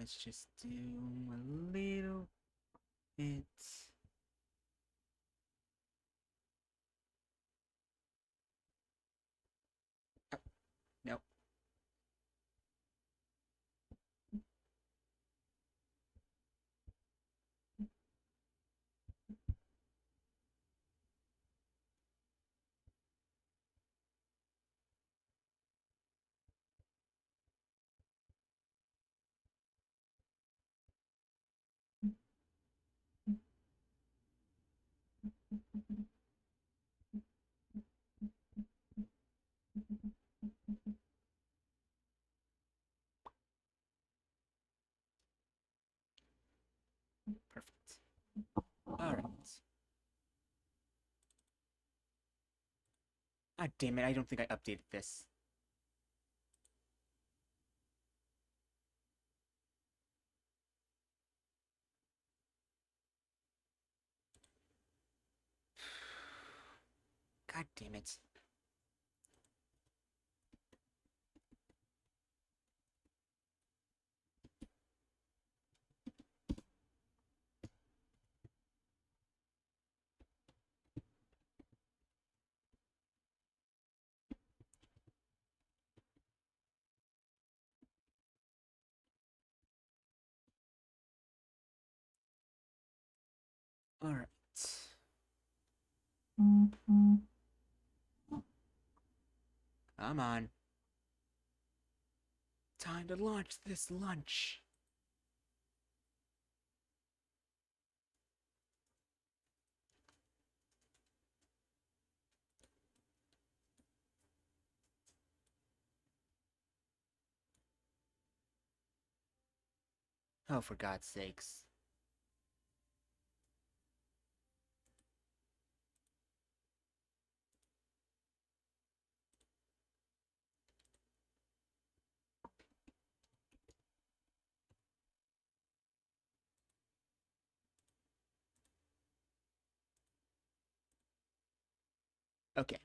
let's just do a little bit. Oh, no. Perfect. Alright. Ah, damn it, I don't think I updated this. God damn it. Alright. Come on. Time to launch this lunch. Oh, for God's sakes. Okay.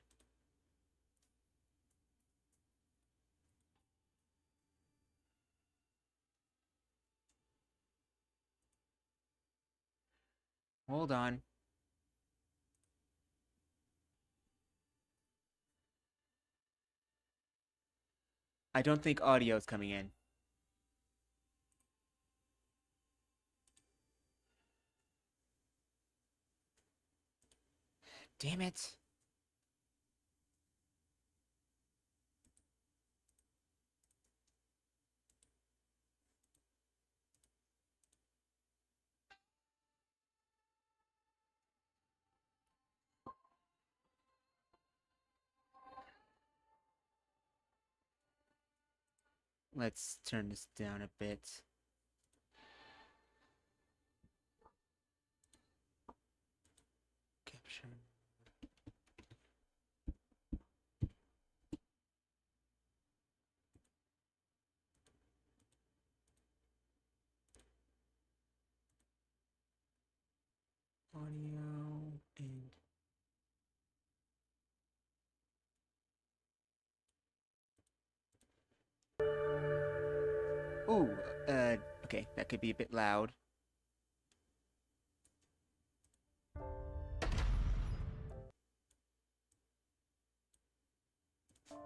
Hold on. I don't think audio's coming in. Damn it. Let's turn this down a bit. Capture. Audio and oh, okay, that could be a bit loud.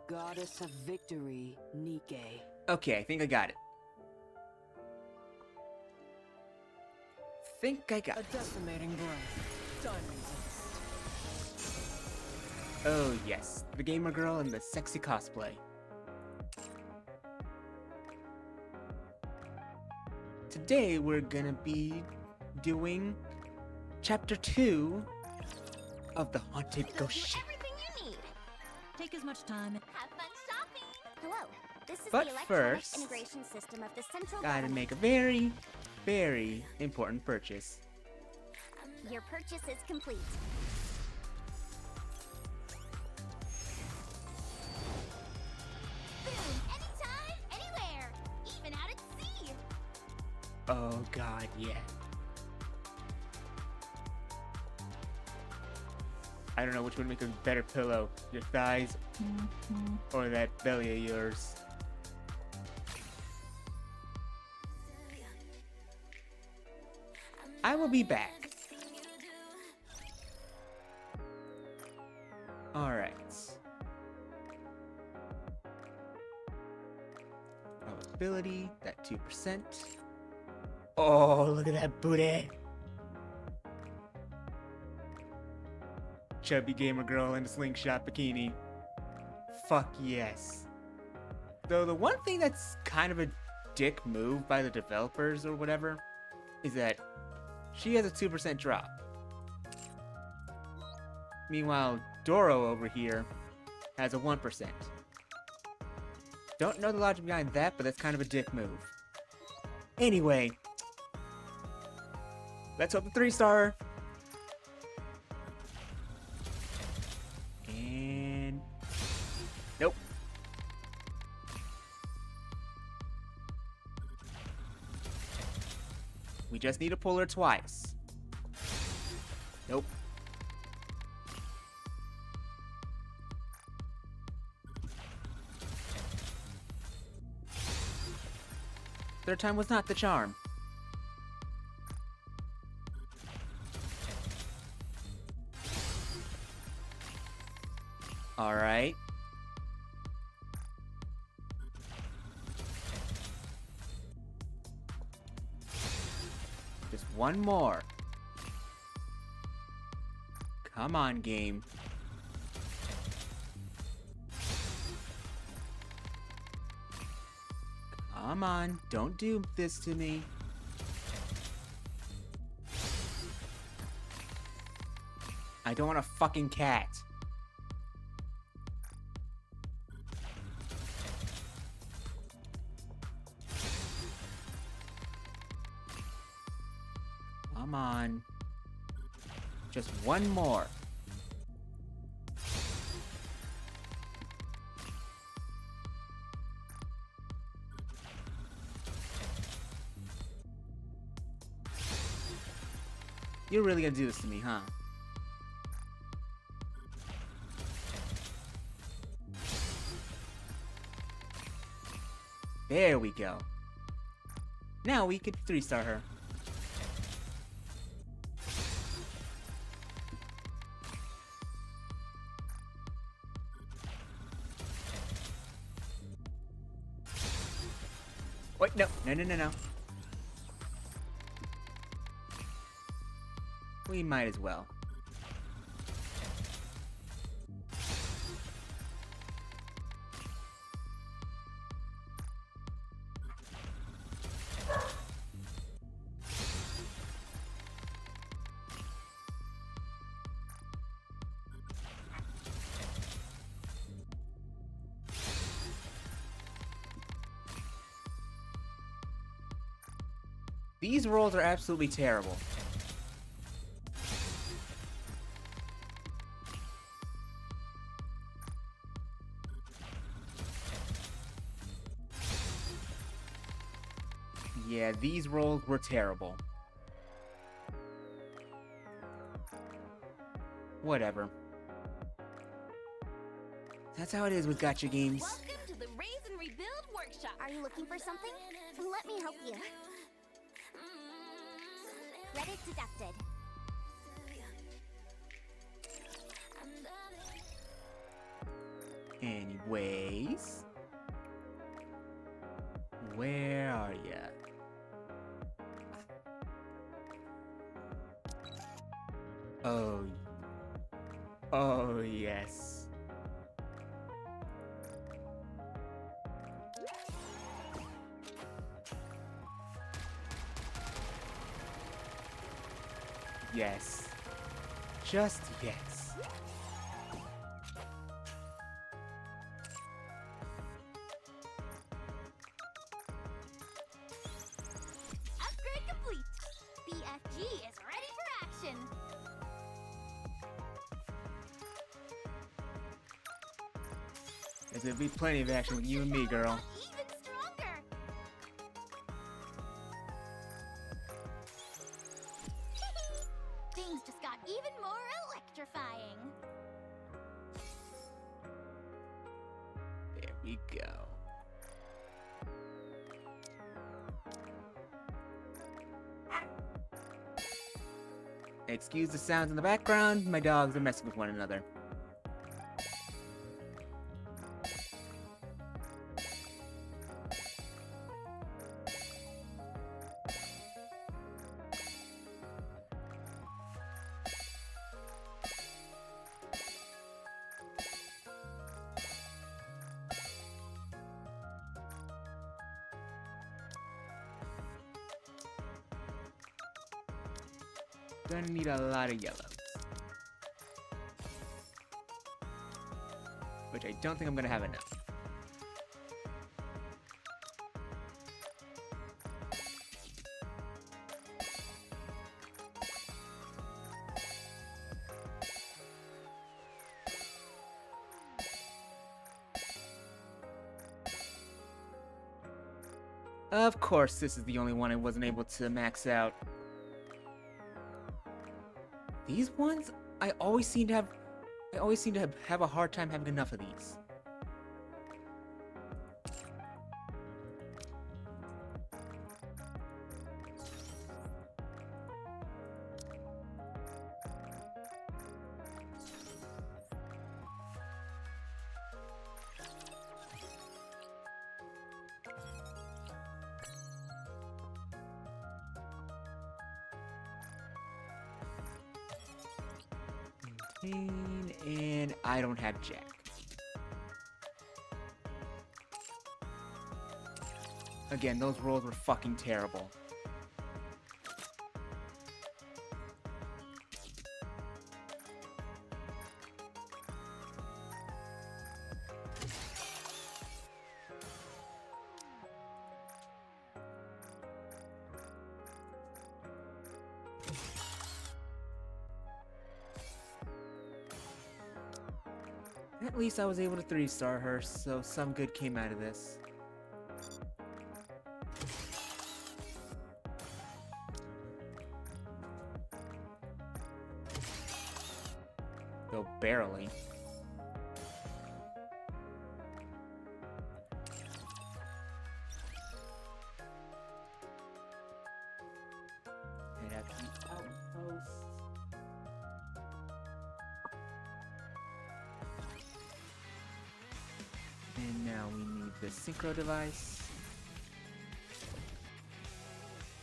Goddess of Victory, Nike. Okay, I think I got it. Think I got A it. decimating breath. Time resist. Oh yes, the gamer girl and the sexy cosplay. Today we're gonna be doing chapter 2 of the Haunted Ghost Ship. Everything you need. Take as much time. Have fun shopping. Hello. This is But the electronic first, integration system of the central Gotta government. make a very, very important purchase. Your purchase is complete. Boom! Anytime, anywhere, even out at sea. Oh god, yeah. I don't know which would make a better pillow, your thighs or that belly of yours. we'll be back. Alright. Probability, that 2%. Oh, look at that booty. Chubby gamer girl in a slingshot bikini. Fuck yes. Though the one thing that's kind of a dick move by the developers or whatever is that she has a 2% drop. Meanwhile, Doro over here has a 1%. Don't know the logic behind that, but that's kind of a dick move. Anyway, let's hope the 3-star. And nope. We just need to pull her twice. Nope. Third time was not the charm. All right. Just one more. Come on, game. Come on, don't do this to me. I don't want a fucking cat. Come on. Just one more. You're really gonna do this to me, huh? There we go. Now we could 3-star her. Wait, no. We might as well. These rolls are absolutely terrible. Yeah, these rolls were terrible. Whatever. That's how it is with gacha games. Welcome to the Raise and Rebuild Workshop. Are you looking for something? Let me help you. Credit deducted. Anyways. Where are ya? Oh. Oh, yes. Yes. Just yes. Upgrade complete. BFG is ready for action. There's gonna be plenty of action with you and me, girl. Even stronger. Things just got even more electrifying. There we go. Excuse the sounds in the background, my dogs are messing with one another. Gonna need a lot of yellows. Which I don't think I'm gonna have enough. Of course, this is the only one I wasn't able to max out. These ones, I always seem to have a hard time having enough of these. And I don't have Jack. Again, those rolls were fucking terrible. At least I was able to 3-star her, so some good came out of this. Though barely. Head out to the outpost. And now we need the synchro device.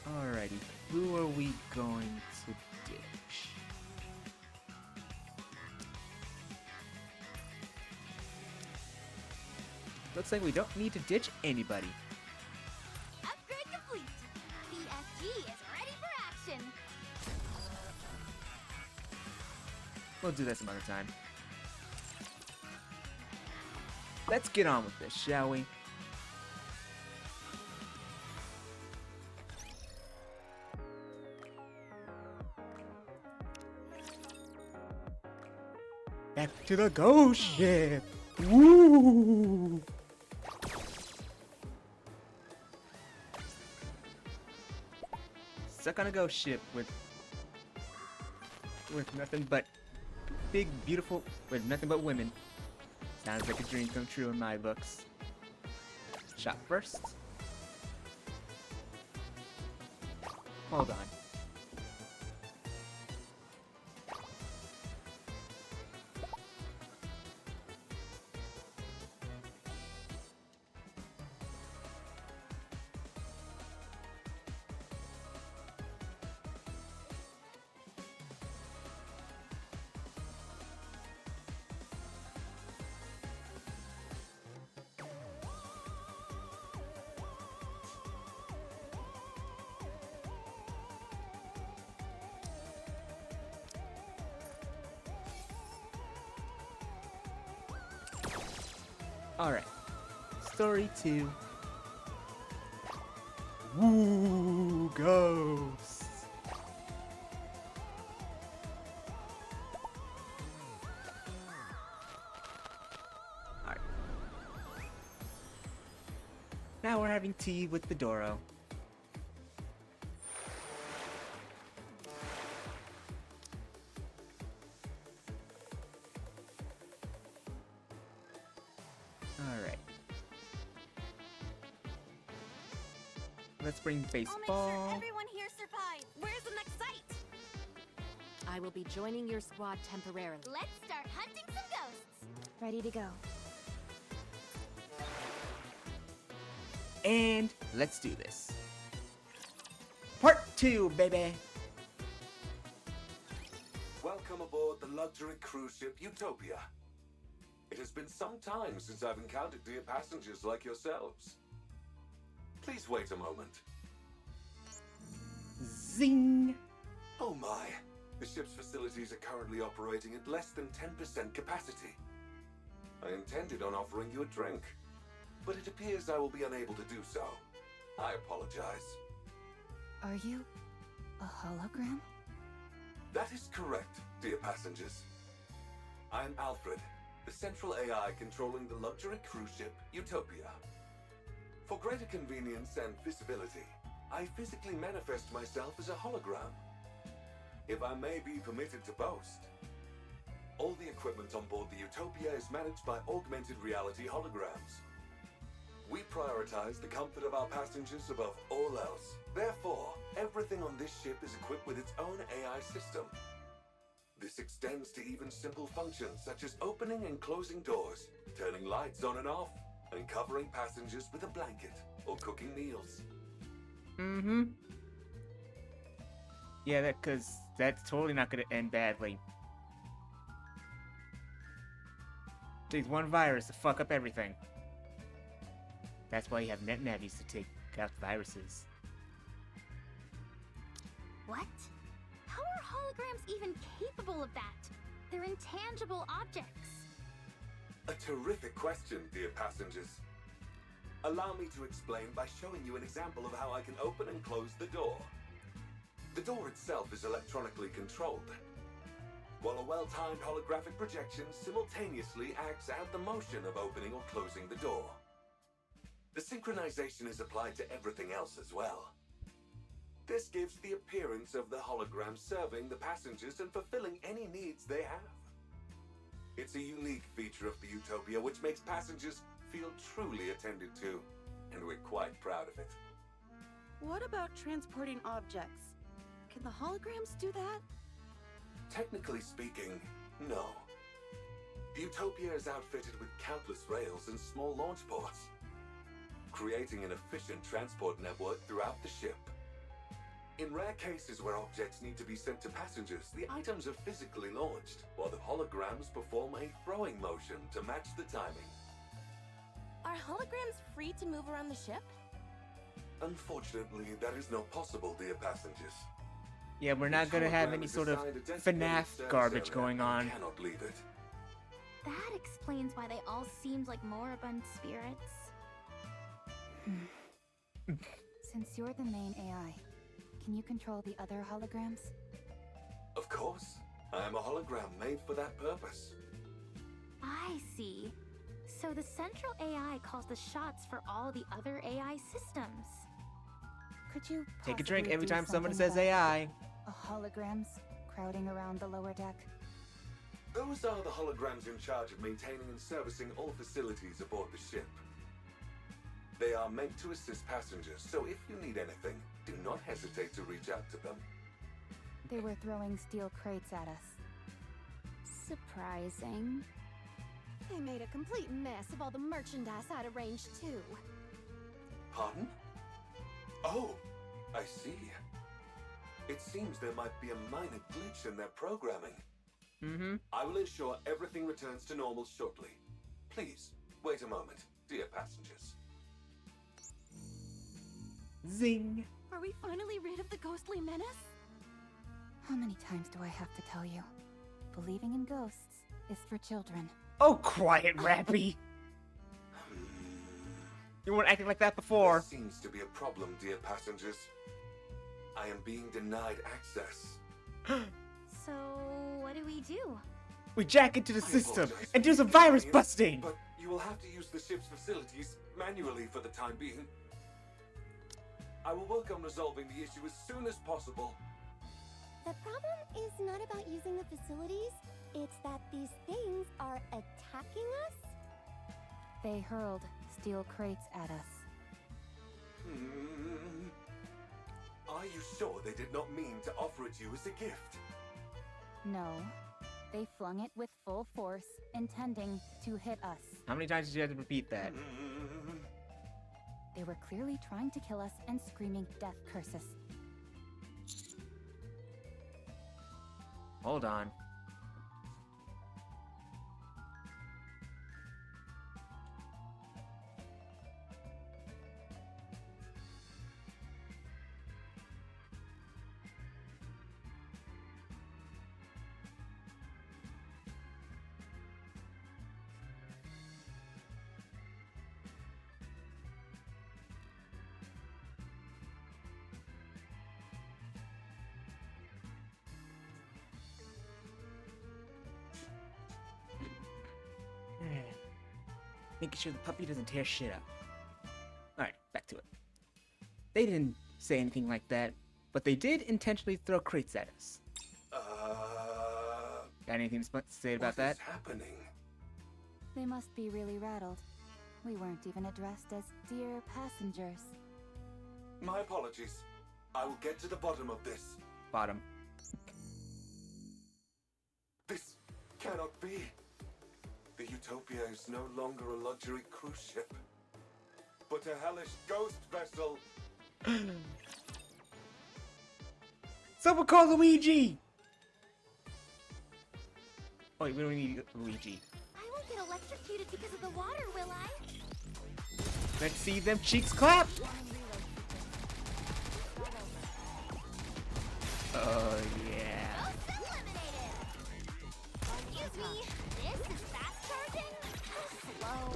Alrighty, who are we going to ditch? Looks like we don't need to ditch anybody. Upgrade complete. BFG is ready for action. We'll do that some other time. Let's get on with this, shall we? Back to the ghost ship! Woo! Stuck on a ghost ship with nothing but big, beautiful, with nothing but women. Sounds like a dream come true in my books. Shot first. Hold on. Alright. Story 2. Woo! Ghosts! Alright. Now we're having tea with the Doro. Alright. Let's bring I'll make sure baseball. everyone here survives. Where's the next site? I will be joining your squad temporarily. Let's start hunting some ghosts. Ready to go. And let's do this. Part 2, baby. Welcome aboard the luxury cruise ship Utopia. It has been some time since I've encountered dear passengers like yourselves. Please wait a moment. Zing. Oh my, the ship's facilities are currently operating at less than 10% capacity. I intended on offering you a drink, but it appears I will be unable to do so. I apologize. Are you a hologram? That is correct, dear passengers. I am Alfred, the central AI controlling the luxury cruise ship Utopia. For greater convenience and visibility, I physically manifest myself as a hologram. If I may be permitted to boast, all the equipment on board the Utopia is managed by augmented reality holograms. We prioritize the comfort of our passengers above all else. Therefore, everything on this ship is equipped with its own AI system. This extends to even simple functions such as opening and closing doors, turning lights on and off, and covering passengers with a blanket or cooking meals. Mm-hmm. Yeah, cause that's totally not gonna end badly. Takes one virus to fuck up everything. That's why you have net navies to take out viruses. What? How are holograms even capable of that? They're intangible objects. A terrific question, dear passengers. Allow me to explain by showing you an example of how I can open and close the door. The door itself is electronically controlled, while a well-timed holographic projection simultaneously acts out the motion of opening or closing the door. The synchronization is applied to everything else as well. This gives the appearance of the hologram serving the passengers and fulfilling any needs they have. It's a unique feature of the Utopia which makes passengers feel truly attended to, and we're quite proud of it. What about transporting objects? Can the holograms do that? Technically speaking, no. The Utopia is outfitted with countless rails and small launch ports, creating an efficient transport network throughout the ship. In rare cases where objects need to be sent to passengers, the items are physically launched, while the holograms perform a throwing motion to match the timing. Are holograms free to move around the ship? Unfortunately, that is not possible, dear passengers. Yeah, we're not gonna have any sort of FNAF garbage going on. Cannot leave it. That explains why they all seemed like moribund spirits. Since you're the main AI, can you control the other holograms? Of course. I am a hologram made for that purpose. I see. So the central AI calls the shots for all the other AI systems. Could you Take a drink possibly every do time someone something says about AI. Holograms crowding around the lower deck? Those are the holograms in charge of maintaining and servicing all facilities aboard the ship. They are meant to assist passengers, so if you need anything, do not hesitate to reach out to them. They were throwing steel crates at us. Surprising. They made a complete mess of all the merchandise out of range, too. Pardon? Oh, I see. It seems there might be a minor glitch in their programming. Mm-hmm. I will ensure everything returns to normal shortly. Please, wait a moment, dear passengers. Zing. Are we finally rid of the ghostly menace? How many times do I have to tell you? Believing in ghosts is for children. Oh, quiet, Rappy. You weren't acting like that before. There seems to be a problem, dear passengers. I am being denied access. So, what do we do? We jack into the I system apologize and for do some the virus inconvenience, busting. But you will have to use the ship's facilities manually for the time being. I will work on resolving the issue as soon as possible. The problem is not about using the facilities, it's that these things are attacking us. They hurled steel crates at us. Are you sure they did not mean to offer it you as a gift? No. They flung it with full force, intending to hit us. How many times did you have to repeat that? They were clearly trying to kill us and screaming death curses. Hold on. Making sure the puppy doesn't tear shit up. Alright, back to it. They didn't say anything like that, but they did intentionally throw crates at us. Got anything to say about that? What is happening? They must be really rattled. We weren't even addressed as dear passengers. My apologies. I will get to the bottom of this. Bottom. This cannot be. The Utopia is no longer a luxury cruise ship, but a hellish ghost vessel. Someone call Luigi! Oh, wait, we don't need Luigi. I won't get electrocuted because of the water, will I? Let's see them cheeks clap! Oh, yeah. Excuse me, this is fast charging? Slow.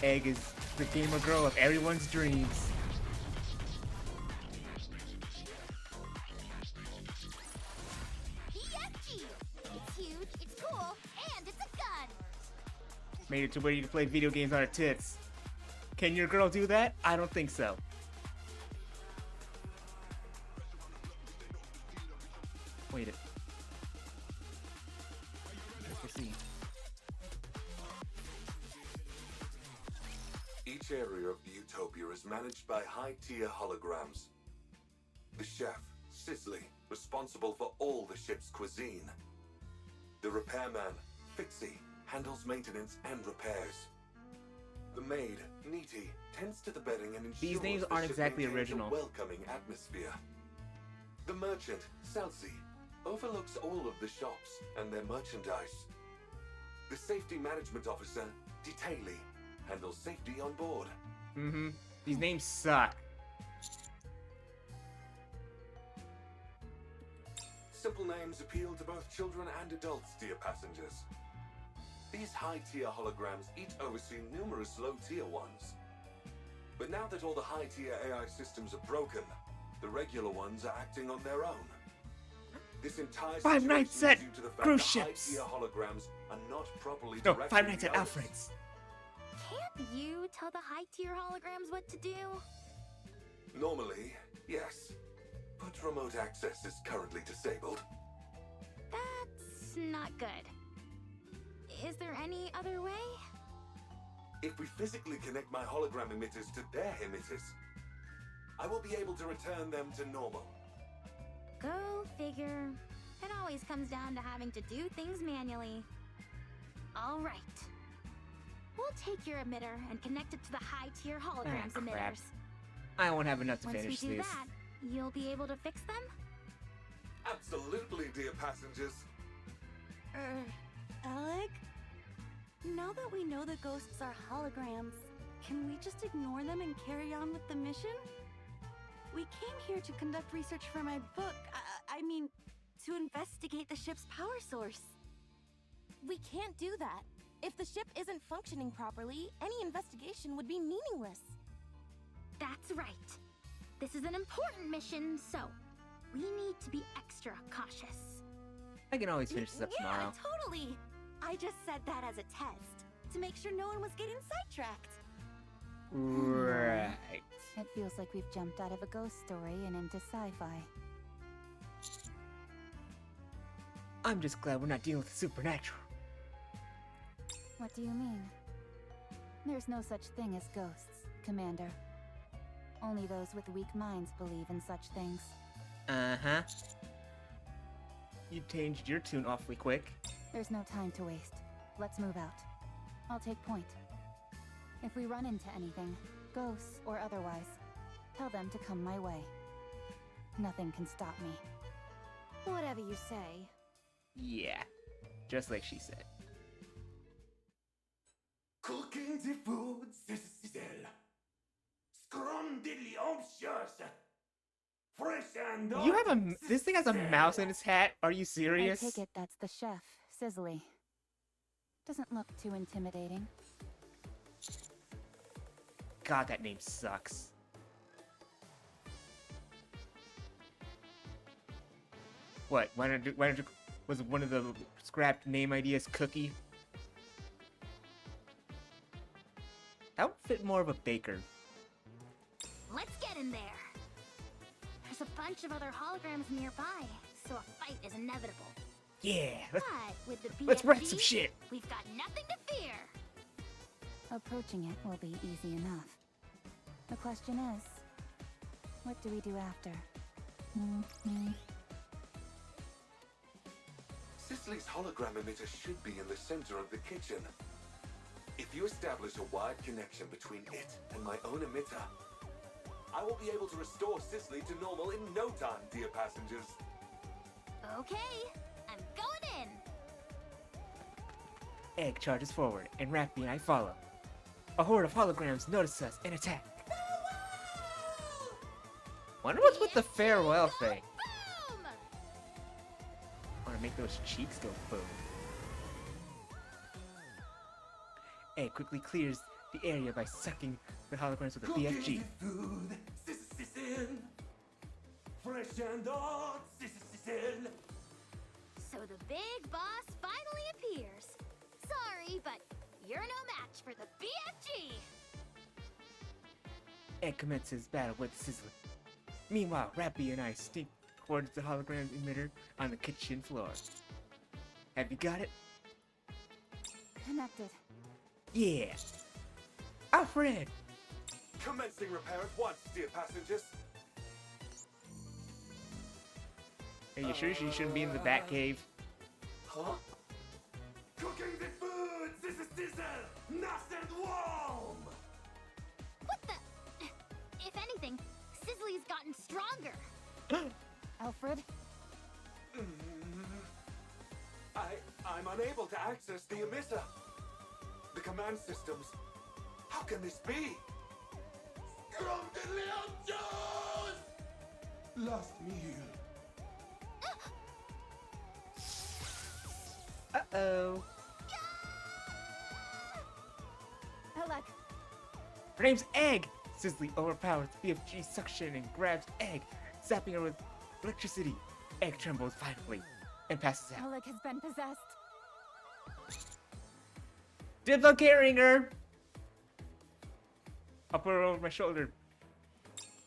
Egg is the gamer girl of everyone's dreams. BFG! It's huge, it's cool, and it's a gun! Made it to where you can play video games on her tits. Can your girl do that? I don't think so. Wait it. Let's proceed. Each area of the Utopia is managed by high-tier holograms. The chef, Sisley, responsible for all the ship's cuisine. The repairman, Fitzy, handles maintenance and repairs. The maid, Neaty, tends to the bedding and ensures These names the aren't ship exactly maintains original. a welcoming atmosphere. The merchant, Salsy, overlooks all of the shops and their merchandise. The safety management officer, Detaily, handles safety on board. Mm-hmm. These names suck. Simple names appeal to both children and adults, dear passengers. These high-tier holograms each oversee numerous low-tier ones. But now that all the high-tier AI systems are broken, the regular ones are acting on their own. This entire Five situation Nights is at due to the fact cruise that ships. high-tier holograms are not properly No, directing Five Nights the at others. Alfred's. Can't you tell the high-tier holograms what to do? Normally, yes. But remote access is currently disabled. That's not good. Is there any other way? If we physically connect my hologram emitters to their emitters, I will be able to return them to normal. Go figure. It always comes down to having to do things manually. All right. We'll take your emitter and connect it to the high-tier holograms crap. emitters. I won't have enough to Once we finish do this. that, you'll be able to fix them? Absolutely, dear passengers. Alec? Now that we know the ghosts are holograms, can we just ignore them and carry on with the mission? We came here to conduct research for my book. I mean, to investigate the ship's power source. We can't do that. If the ship isn't functioning properly, any investigation would be meaningless. That's right. This is an important mission, so we need to be extra cautious. I can always finish this up tomorrow. Yeah, totally. I just said that as a test, to make sure no one was getting sidetracked. Right. It feels like we've jumped out of a ghost story and into sci-fi. I'm just glad we're not dealing with the supernatural. What do you mean? There's no such thing as ghosts, Commander. Only those with weak minds believe in such things. Uh-huh. You changed your tune awfully quick. There's no time to waste. Let's move out. I'll take point. If we run into anything, ghosts or otherwise, tell them to come my way. Nothing can stop me. Whatever you say. Yeah. Just like she said. Cooking the food, sizzle. Scrumdiddlyumptious. Fresh and You have a... This thing has a mouse in its hat? Are you serious? I take it that's the chef, Sizzly. Doesn't look too intimidating. God, that name sucks. What? Why don't you... Was one of the scrapped name ideas Cookie? That would fit more of a baker. Let's get in there. There's a bunch of other holograms nearby, so a fight is inevitable. Yeah, But with the BFG, let's wreck some shit. we've got nothing to fear. Approaching it will be easy enough. The question is, what do we do after? Cicely's hologram emitter should be in the center of the kitchen. If you establish a wide connection between it and my own emitter, I will be able to restore Cicely to normal in no time, dear passengers. Okay, I'm going in. Egg charges forward, and Rappy and I follow. A horde of holograms notice us and attack. Wonder what's with the farewell thing. Boom! Want to make those cheeks go boom. Egg quickly clears the area by sucking the holograms with a BFG. Food, sizzle. Fresh and hot, sizzle. So the big boss finally appears. Sorry, but you're no match for the BFG. Egg commences battle with Sizzler. Meanwhile, Rappy and I sneak towards the hologram emitter on the kitchen floor. Have you got it? Connected. Yeah! Alfred! Commencing repair at once, dear passengers. Are you sure she shouldn't be in the Batcave? Huh? Cooking the food, sizzle, nice and warm. What the? If anything, Sizzly's gotten stronger. Alfred? I'm unable to access the emitter. The command systems. How can this be? Last meal. Uh-oh. Alec! Her name's Egg! Sizzly overpowers BFG suction and grabs Egg, zapping her with electricity. Egg trembles violently and passes out. Alec has been possessed. Dibs on carrying her! I'll put her over my shoulder.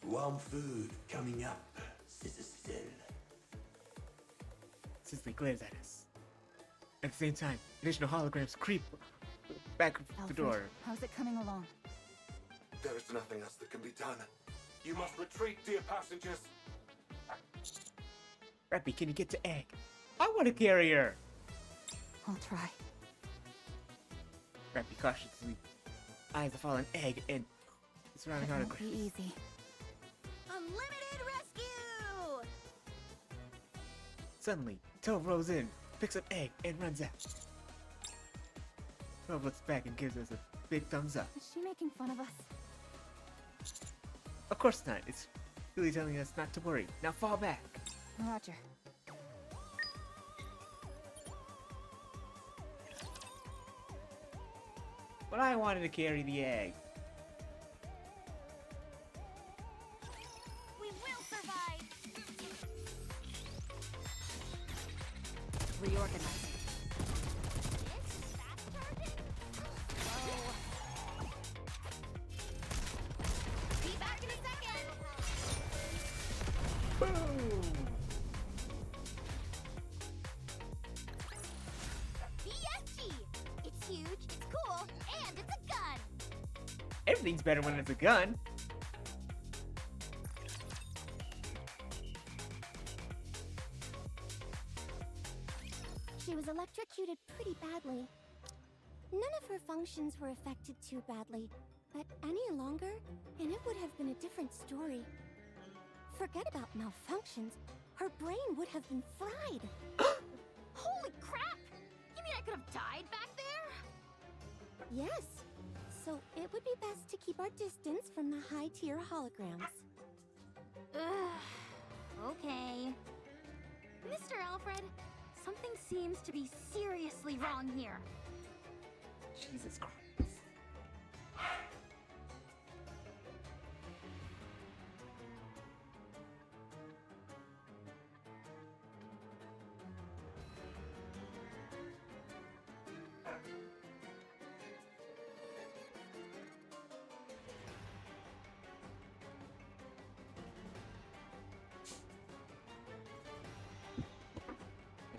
Warm food coming up. Sizzly glares at us. At the same time, additional holograms creep back the Alfred, door. how's it coming along? There is nothing else that can be done. You must retreat, dear passengers. Rappy, can you get to Egg? I want to carry her! I'll try. Rappy cautiously eyes the fallen Egg and the surrounding It won't be holograms. easy. Unlimited rescue! Suddenly, Tove rolls in, picks up Egg, and runs out. Tove looks back and gives us a big thumbs up. Is she making fun of us? Of course not. It's really telling us not to worry. Now fall back. Roger. But I wanted to carry the Egg. We will survive! Reorganizing. It's fast charging? Whoa. Be back in a second! Boom! BFG! It's huge, it's cool, and it's a gun! Everything's better when it's a gun. She was electrocuted pretty badly. None of her functions were affected too badly, but any longer, and it would have been a different story. Forget about malfunctions. Her brain would have been fried. Holy crap! You mean I could have died back there? Yes. So it would be best to keep our distance from the high-tier holograms. Ugh. Okay. Mr. Alfred, something seems to be seriously wrong here. Jesus Christ.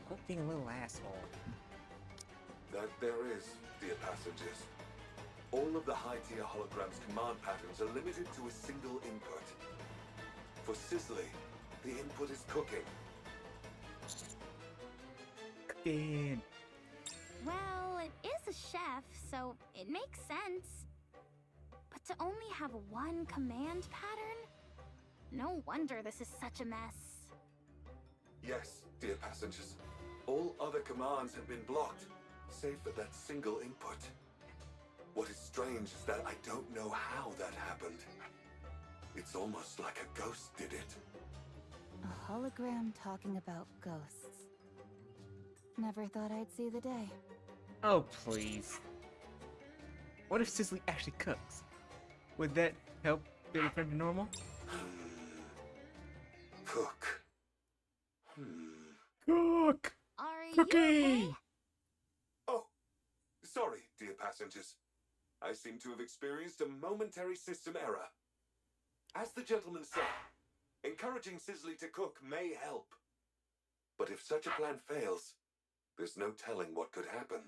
Quit being a little asshole. That there is, dear passengers. All of the high-tier holograms command patterns are limited to a single input. For Sisley, the input is cooking. Cooking. Well, it is a chef, so it makes sense. But to only have one command pattern? No wonder this is such a mess. Yes, dear passengers. All other commands have been blocked, save for that single input. What is strange is that I don't know how that happened. It's almost like a ghost did it. A hologram talking about ghosts. Never thought I'd see the day. Oh, please. What if Sisley actually cooks? Would that help get a friend to normal? Cook. Cook! Are you Cookie! okay? Oh, sorry, dear passengers. I seem to have experienced a momentary system error. As the gentleman said, encouraging Sisley to cook may help. But if such a plan fails, there's no telling what could happen.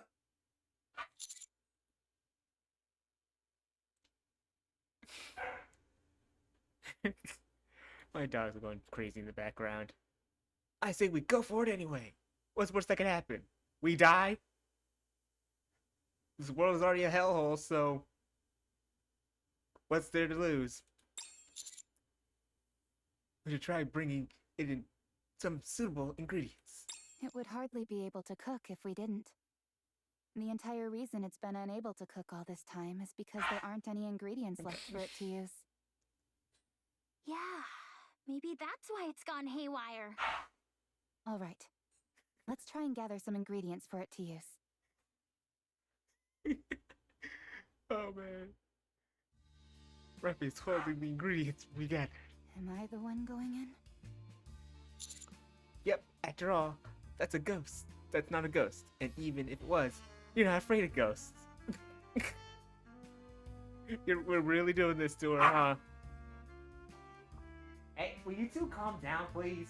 My dogs are going crazy in the background. I say we go for it anyway. What's the worst that can happen? We die? This world is already a hellhole, so what's there to lose? We should try bringing it in some suitable ingredients. It would hardly be able to cook if we didn't. The entire reason it's been unable to cook all this time is because there aren't any ingredients left for it to use. Yeah, maybe that's why it's gone haywire. All right. Let's try and gather some ingredients for it to use. Oh man. Rappy's holding the ingredients we got. Am I the one going in? Yep, after all, that's a ghost. That's not a ghost. And even if it was, you're not afraid of ghosts. We're really doing this to her, huh? Hey, will you two calm down, please?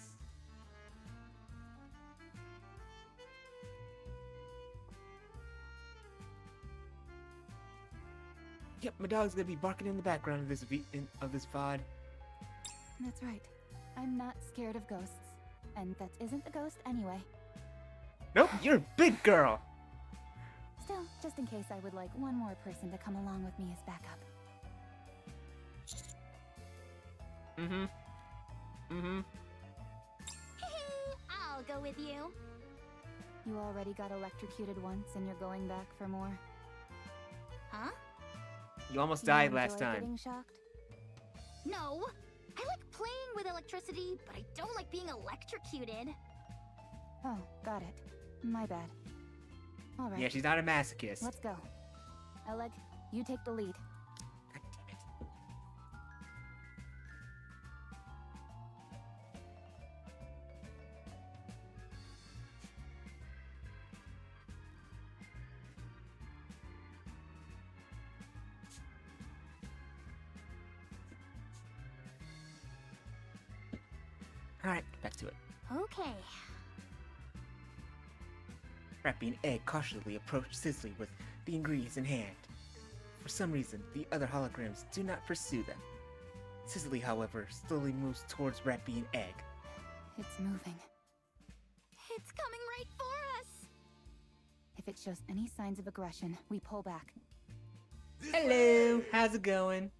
Yep, my dog's gonna be barking in the background of this VOD. That's right. I'm not scared of ghosts. And that isn't a ghost anyway. Nope, you're a big girl. Still, just in case, I would like one more person to come along with me as backup. I'll go with you. You already got electrocuted once and you're going back for more. Huh? You almost You died last enjoy time. getting shocked? No. I like playing with electricity, but I don't like being electrocuted. Oh, got it. My bad. All right. Yeah, she's not a masochist. Let's go. Oleg, you take the lead. God damn it. Alright, back to it. Okay. Rappy and Egg cautiously approach Sisley with the ingredients in hand. For some reason, the other holograms do not pursue them. Sisley, however, slowly moves towards Rappy and Egg. It's moving. It's coming right for us. If it shows any signs of aggression, we pull back. Hello, how's it going?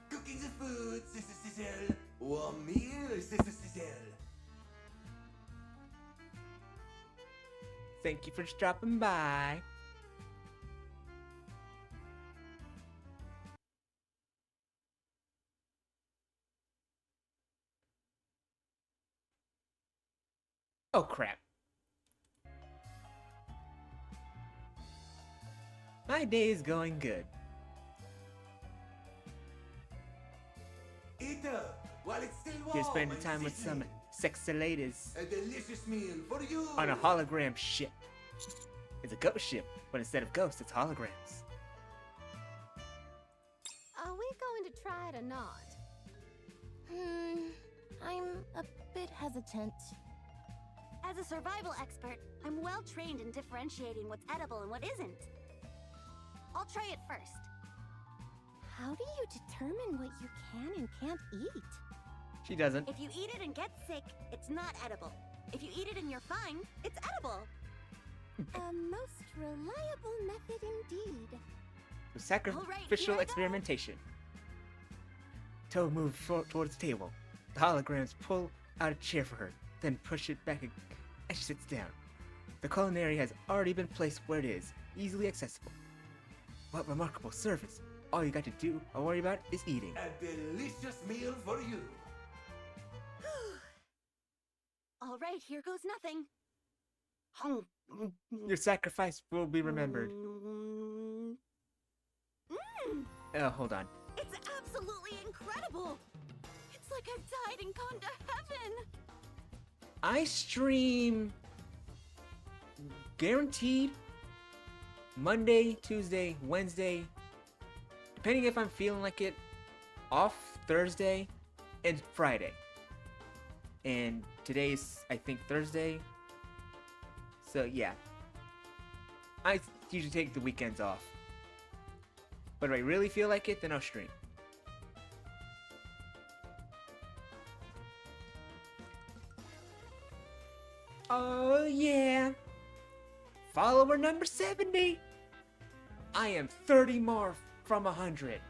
Cooking the food, Sister Cecile. Warm meal, Sister Cecile. Thank you for dropping by. Oh crap. My day is going good. Eat up while it's still warm. You're spending and time with some sizzling. sexy ladies A delicious meal for you. on a hologram ship. It's a ghost ship, but instead of ghosts, it's holograms. Are we going to try it or not? I'm a bit hesitant. As a survival expert, I'm well trained in differentiating what's edible and what isn't. I'll try it first. How do you determine what you can and can't eat? She doesn't. If you eat it and get sick, it's not edible. If you eat it and you're fine, it's edible. A most reliable method indeed. Sacrificial here I go. experimentation. Toe moves towards the table. The holograms pull out a chair for her, then push it back as she sits down. The culinary has already been placed where it is, easily accessible. What remarkable service! All you got to do or worry about is eating. A delicious meal for you. All right, here goes nothing. Your sacrifice will be remembered. Oh, hold on. It's absolutely incredible. It's like I've died and gone to heaven. I stream guaranteed Monday, Tuesday, Wednesday, depending if I'm feeling like it, off Thursday and Friday. And today's, I think, Thursday. So yeah, I usually take the weekends off. But if I really feel like it, then I'll stream. Oh yeah! Follower number 70! I am 30 more from 100.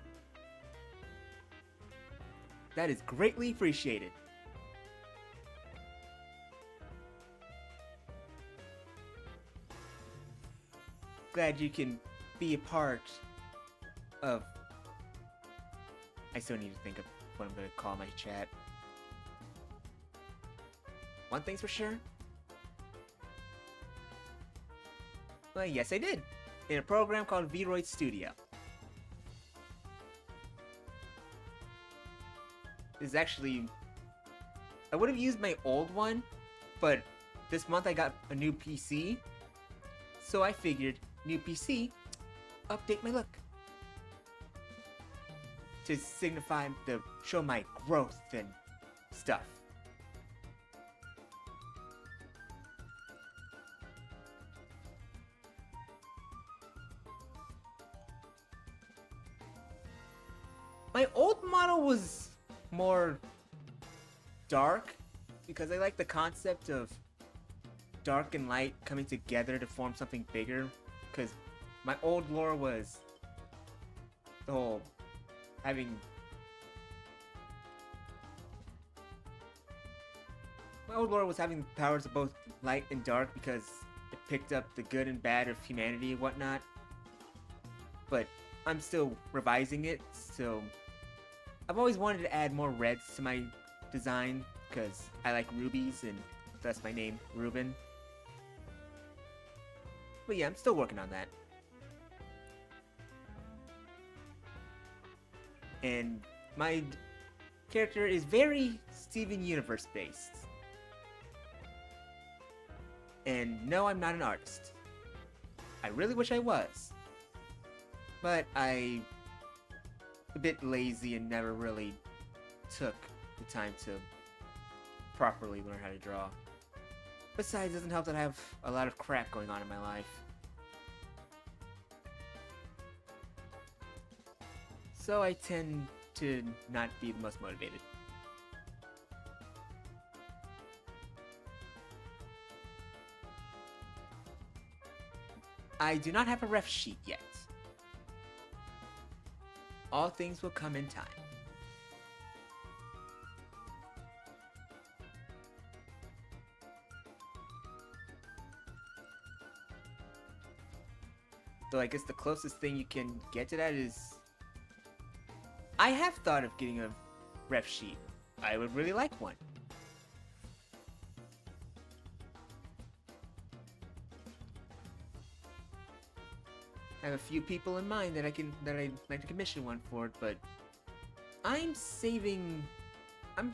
That is greatly appreciated. Glad you can be a part of... I still need to think of what I'm gonna call my chat. One thing's for sure. Well, yes, I did. In a program called Vroid Studio. This is actually... I would have used my old one, but this month I got a new PC. So I figured, new PC, update my look. To signify, to show my growth and stuff. My old model was more dark because I like the concept of dark and light coming together to form something bigger. Because my old lore was the whole having... My old lore was having the powers of both light and dark because it picked up the good and bad of humanity and whatnot. But I'm still revising it, so... I've always wanted to add more reds to my design because I like rubies and thus my name, Ruben. But yeah, I'm still working on that. And my character is very Steven Universe based. And no, I'm not an artist. I really wish I was. But I'm a bit lazy and never really took the time to properly learn how to draw. Besides, it doesn't help that I have a lot of crap going on in my life. So I tend to not be the most motivated. I do not have a ref sheet yet. All things will come in time. Though I guess the closest thing you can get to that is... I have thought of getting a ref sheet. I would really like one. I have a few people in mind that I'd like to commission one for, but I'm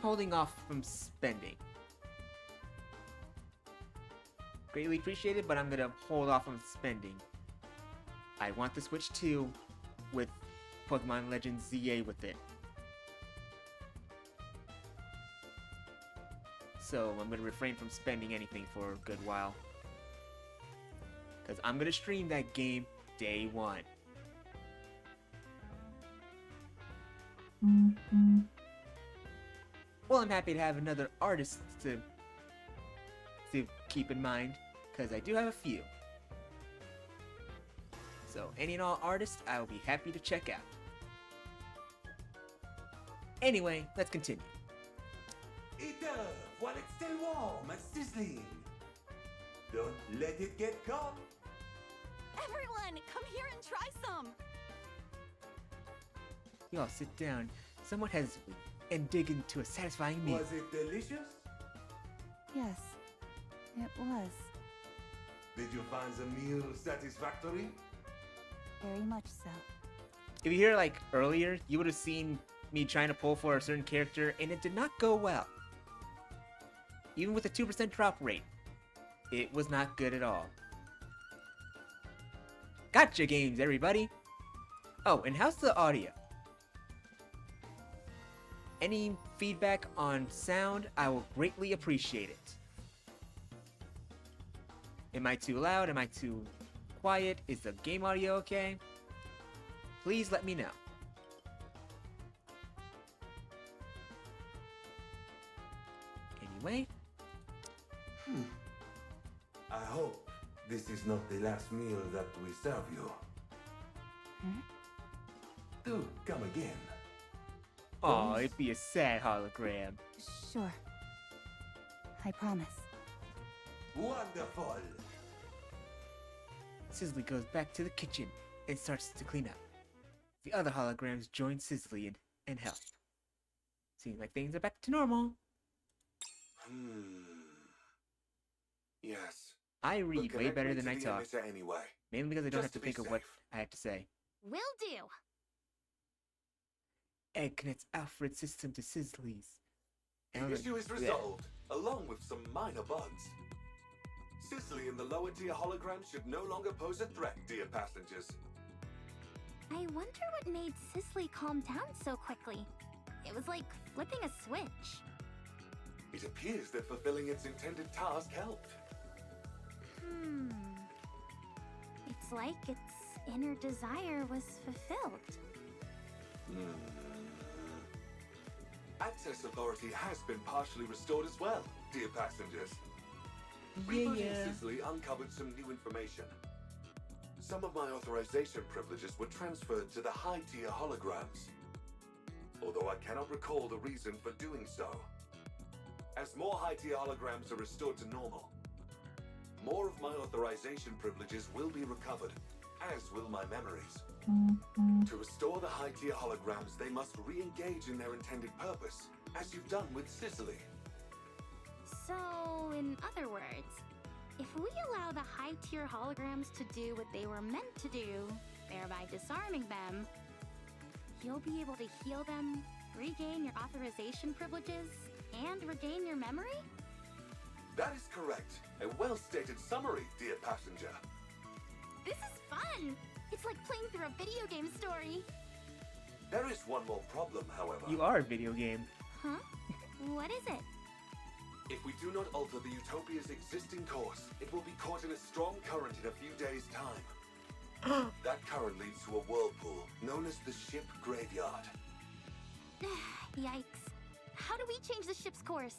holding off from spending. Greatly appreciated, but I'm gonna hold off on spending. I want the Switch 2 with Pokemon Legends ZA with it. So I'm gonna refrain from spending anything for a good while. Because I'm gonna stream that game day one. Well, I'm happy to have another artist to keep in mind, because I do have a few. So, any and all artists, I will be happy to check out. Anyway, let's continue. Eat up while it's still warm and sizzling. Don't let it get cold. Everyone, come here and try some! You all sit down, somewhat hesitantly, and dig into a satisfying meal. Was it delicious? Yes, it was. Did you find the meal satisfactory? Very much so. If you hear like earlier, you would have seen me trying to pull for a certain character, and it did not go well. Even with a 2% drop rate, it was not good at all. Gotcha games, everybody! Oh, and how's the audio? Any feedback on sound, I will greatly appreciate it. Am I too loud? Am I too quiet? Is the game audio okay? Please let me know. Anyway. I hope this is not the last meal that we serve you. Do come again. Aw, it'd be a sad hologram. Sure. I promise. Wonderful. Sizzly goes back to the kitchen and starts to clean up. The other holograms join Sizzly and help. Seems like things are back to normal. Yes. I But read way connect better me than to I the talk, emitter anyway. mainly because I don't Just have to to be think of what safe. I have to say. Will do. Egg connects Alfred's system to Sizzly's. The issue is resolved, along with some minor bugs. Sizzly and the lower tier holograms should no longer pose a threat, dear passengers. I wonder what made Sisley calm down so quickly. It was like flipping a switch. It appears that fulfilling its intended task helped. It's like its inner desire was fulfilled. Access authority has been partially restored as well, dear passengers. Yeah. Rebooting Sizzly uncovered some new information. Some of my authorization privileges were transferred to the high-tier holograms, although I cannot recall the reason for doing so. As more high-tier holograms are restored to normal, more of my authorization privileges will be recovered, as will my memories. To restore the high-tier holograms, they must re-engage in their intended purpose, as you've done with Sizzly. So, in other words, if we allow the high-tier holograms to do what they were meant to do, thereby disarming them, you'll be able to heal them, regain your authorization privileges, and regain your memory? That is correct. A well-stated summary, dear passenger. This is fun! It's like playing through a video game story. There is one more problem, however. You are a video game. Huh? What is it? If we do not alter the Utopia's existing course, it will be caught in a strong current in a few days' time. That current leads to a whirlpool known as the Ship Graveyard. Yikes. How do we change the ship's course?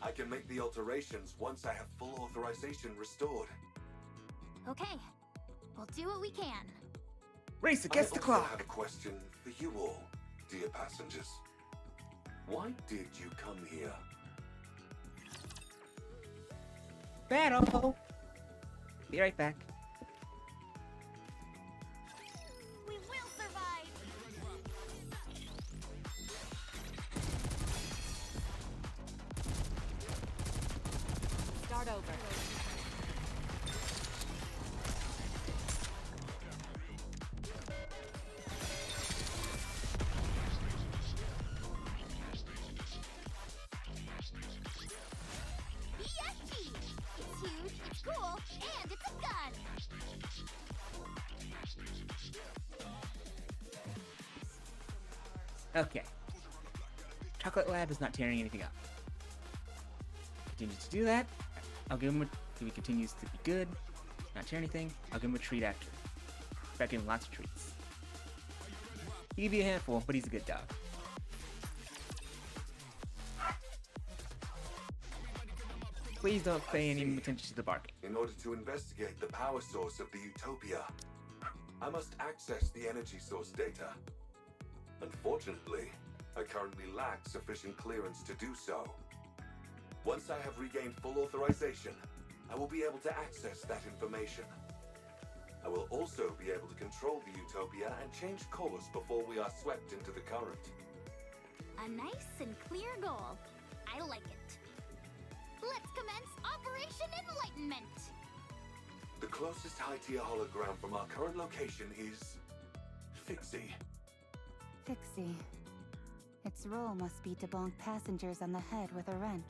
I can make the alterations once I have full authorization restored. Okay. We'll do what we can. Race I against the also have clock. a question for you all, dear passengers. Why did you come here? Battle. Be right back. We will survive! Start over. ESG! It's huge, it's cool, and it's a gun! Okay. Chocolate Lab is not tearing anything up. Continues to do that. I'll give him a... If he continues to be good, not tear anything, I'll give him a treat after. Start getting lots of treats. He can be a handful, but he's a good dog. Please don't pay any attention to the barking. In order to investigate the power source of the Utopia, I must access the energy source data. Unfortunately, I currently lack sufficient clearance to do so. Once I have regained full authorization, I will be able to access that information. I will also be able to control the Utopia and change course before we are swept into the current. A nice and clear goal. I like it. Let's commence Operation Enlightenment! The closest high-tier hologram from our current location is... Fixie. Fixie. Its role must be to bonk passengers on the head with a wrench.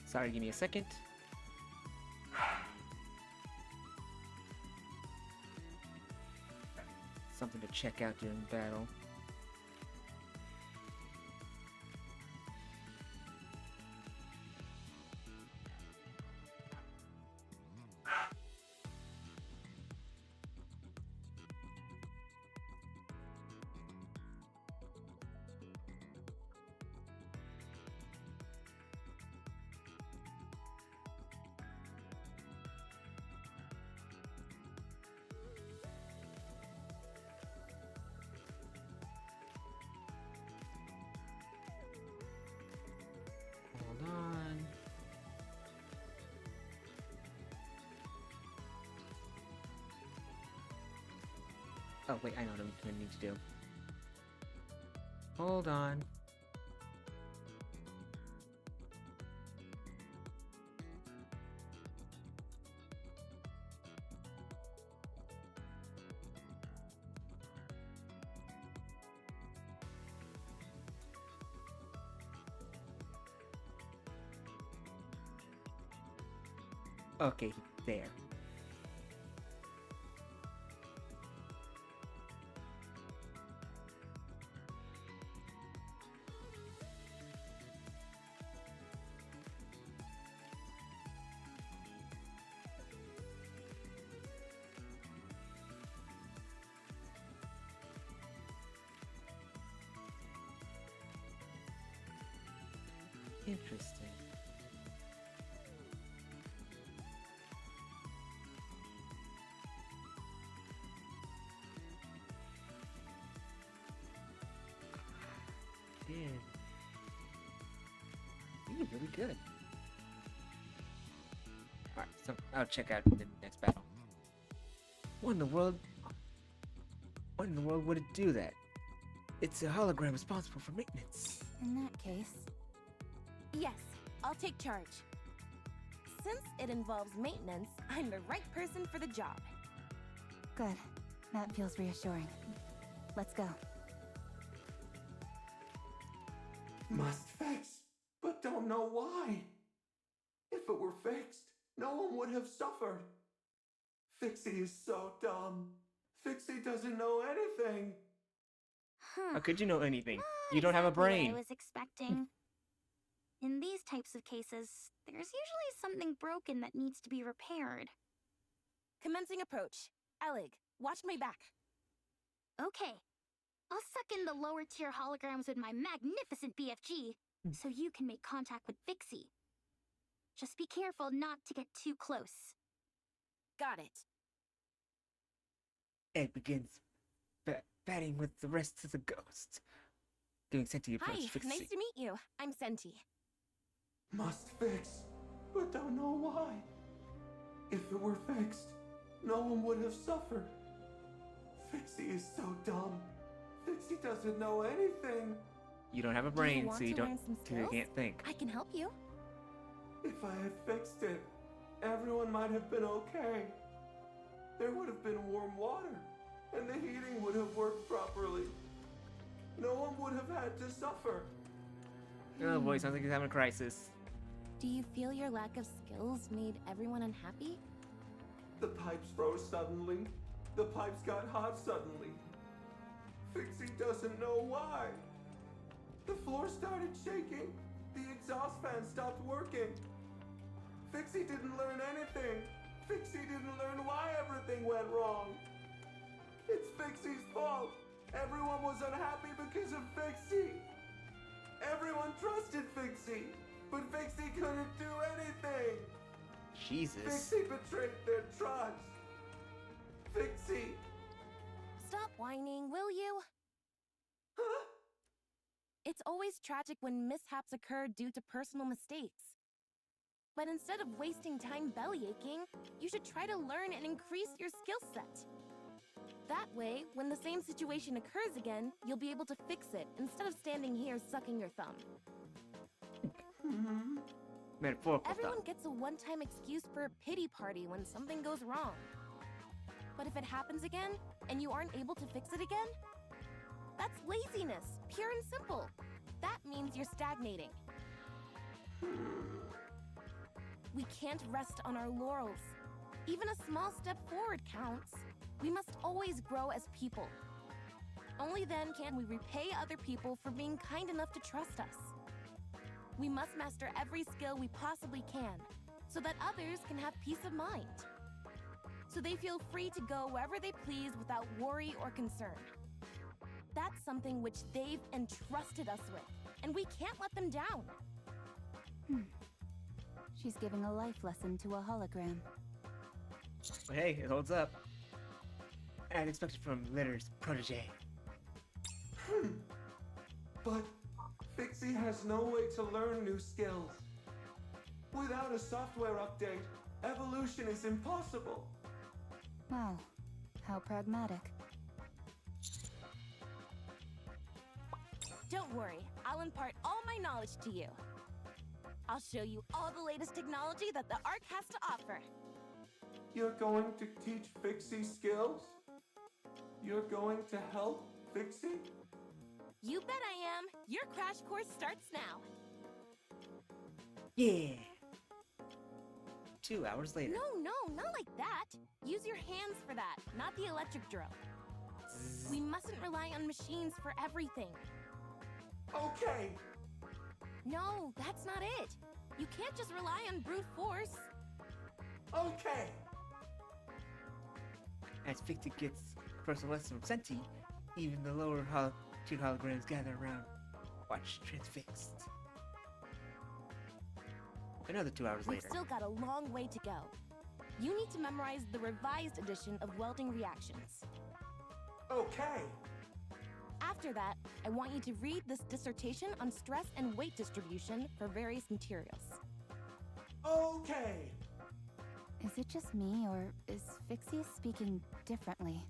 Sorry, give me a second. Something to check out during battle. Hold on. Oh, wait, I know what I'm gonna need to do. Hold on. Okay, there. Interesting. Yeah. You're really good. Alright, so I'll check out the next battle. What in the world? What in the world would it do that? It's a hologram responsible for maintenance. In that case, Yes, I'll take charge. Since it involves maintenance, I'm the right person for the job. good. That feels reassuring. Let's go. Must fix, but don't know why. If it were fixed, no one would have suffered. Fixie is so dumb. Fixie doesn't know anything. How could you know anything? Not You don't have a exactly what brain. I was expecting. In these types of cases, there's usually something broken that needs to be repaired. Commencing approach. Alec, watch my back. Okay. I'll suck in the lower tier holograms with my magnificent BFG, so you can make contact with Fixie. Just be careful not to get too close. Got it. Ed begins batting with the rest of the ghosts. Doing Senti approach Hi, Fixie. nice to meet you. I'm Senti. Must fix, but don't know why. If it were fixed, no one would have suffered. Fixie is so dumb. Fixie doesn't know anything. You don't have a Do you brain, want so you to learn don't. some So you skills? can't think. I can help you. If I had fixed it, everyone might have been okay. There would have been warm water, and the heating would have worked properly. No one would have had to suffer. Oh boy, sounds like he's having a crisis. Do you feel your lack of skills made everyone unhappy? The pipes froze suddenly. The pipes got hot suddenly. Fixie doesn't know why. The floor started shaking. The exhaust fan stopped working. Fixie didn't learn anything. Fixie didn't learn why everything went wrong. It's Fixie's fault. Everyone was unhappy because of Fixie. Everyone trusted Fixie, but Fixie couldn't do anything. Jesus. Fixie betrayed their trust. Fixie. Stop whining, will you? Huh? It's always tragic when mishaps occur due to personal mistakes. But instead of wasting time bellyaching, you should try to learn and increase your skill set. That way, when the same situation occurs again, you'll be able to fix it instead of standing here sucking your thumb. Metaphorical Everyone stuff. gets a one-time excuse for a pity party when something goes wrong. But if it happens again, and you aren't able to fix it again, that's laziness, pure and simple. That means you're stagnating. We can't rest on our laurels. Even a small step forward counts. We must always grow as people. Only then can we repay other people for being kind enough to trust us. We must master every skill we possibly can, so that others can have peace of mind. So they feel free to go wherever they please without worry or concern. That's something which they've entrusted us with, and we can't let them down. She's giving a life lesson to a hologram. But hey, it holds up. As expected from Litter's protege. But Fixie has no way to learn new skills. Without a software update, evolution is impossible. Wow, how pragmatic. Don't worry, I'll impart all my knowledge to you. I'll show you all the latest technology that the Ark has to offer. You're going to teach Fixie skills? You're going to help Fixie? You bet I am. Your crash course starts now. Yeah. 2 hours later. No, not like that. Use your hands for that, not the electric drill. We mustn't rely on machines for everything. Okay. No, that's not it. You can't just rely on brute force. Okay. As Fixie gets a personal lesson from Senti, even the lower tier holograms gather around. Watch transfixed. Another 2 hours We've later. still got a long way to go. You need to memorize the revised edition of welding reactions. Okay. After that, I want you to read this dissertation on stress and weight distribution for various materials. Okay. Is it just me, or is Fixie speaking differently?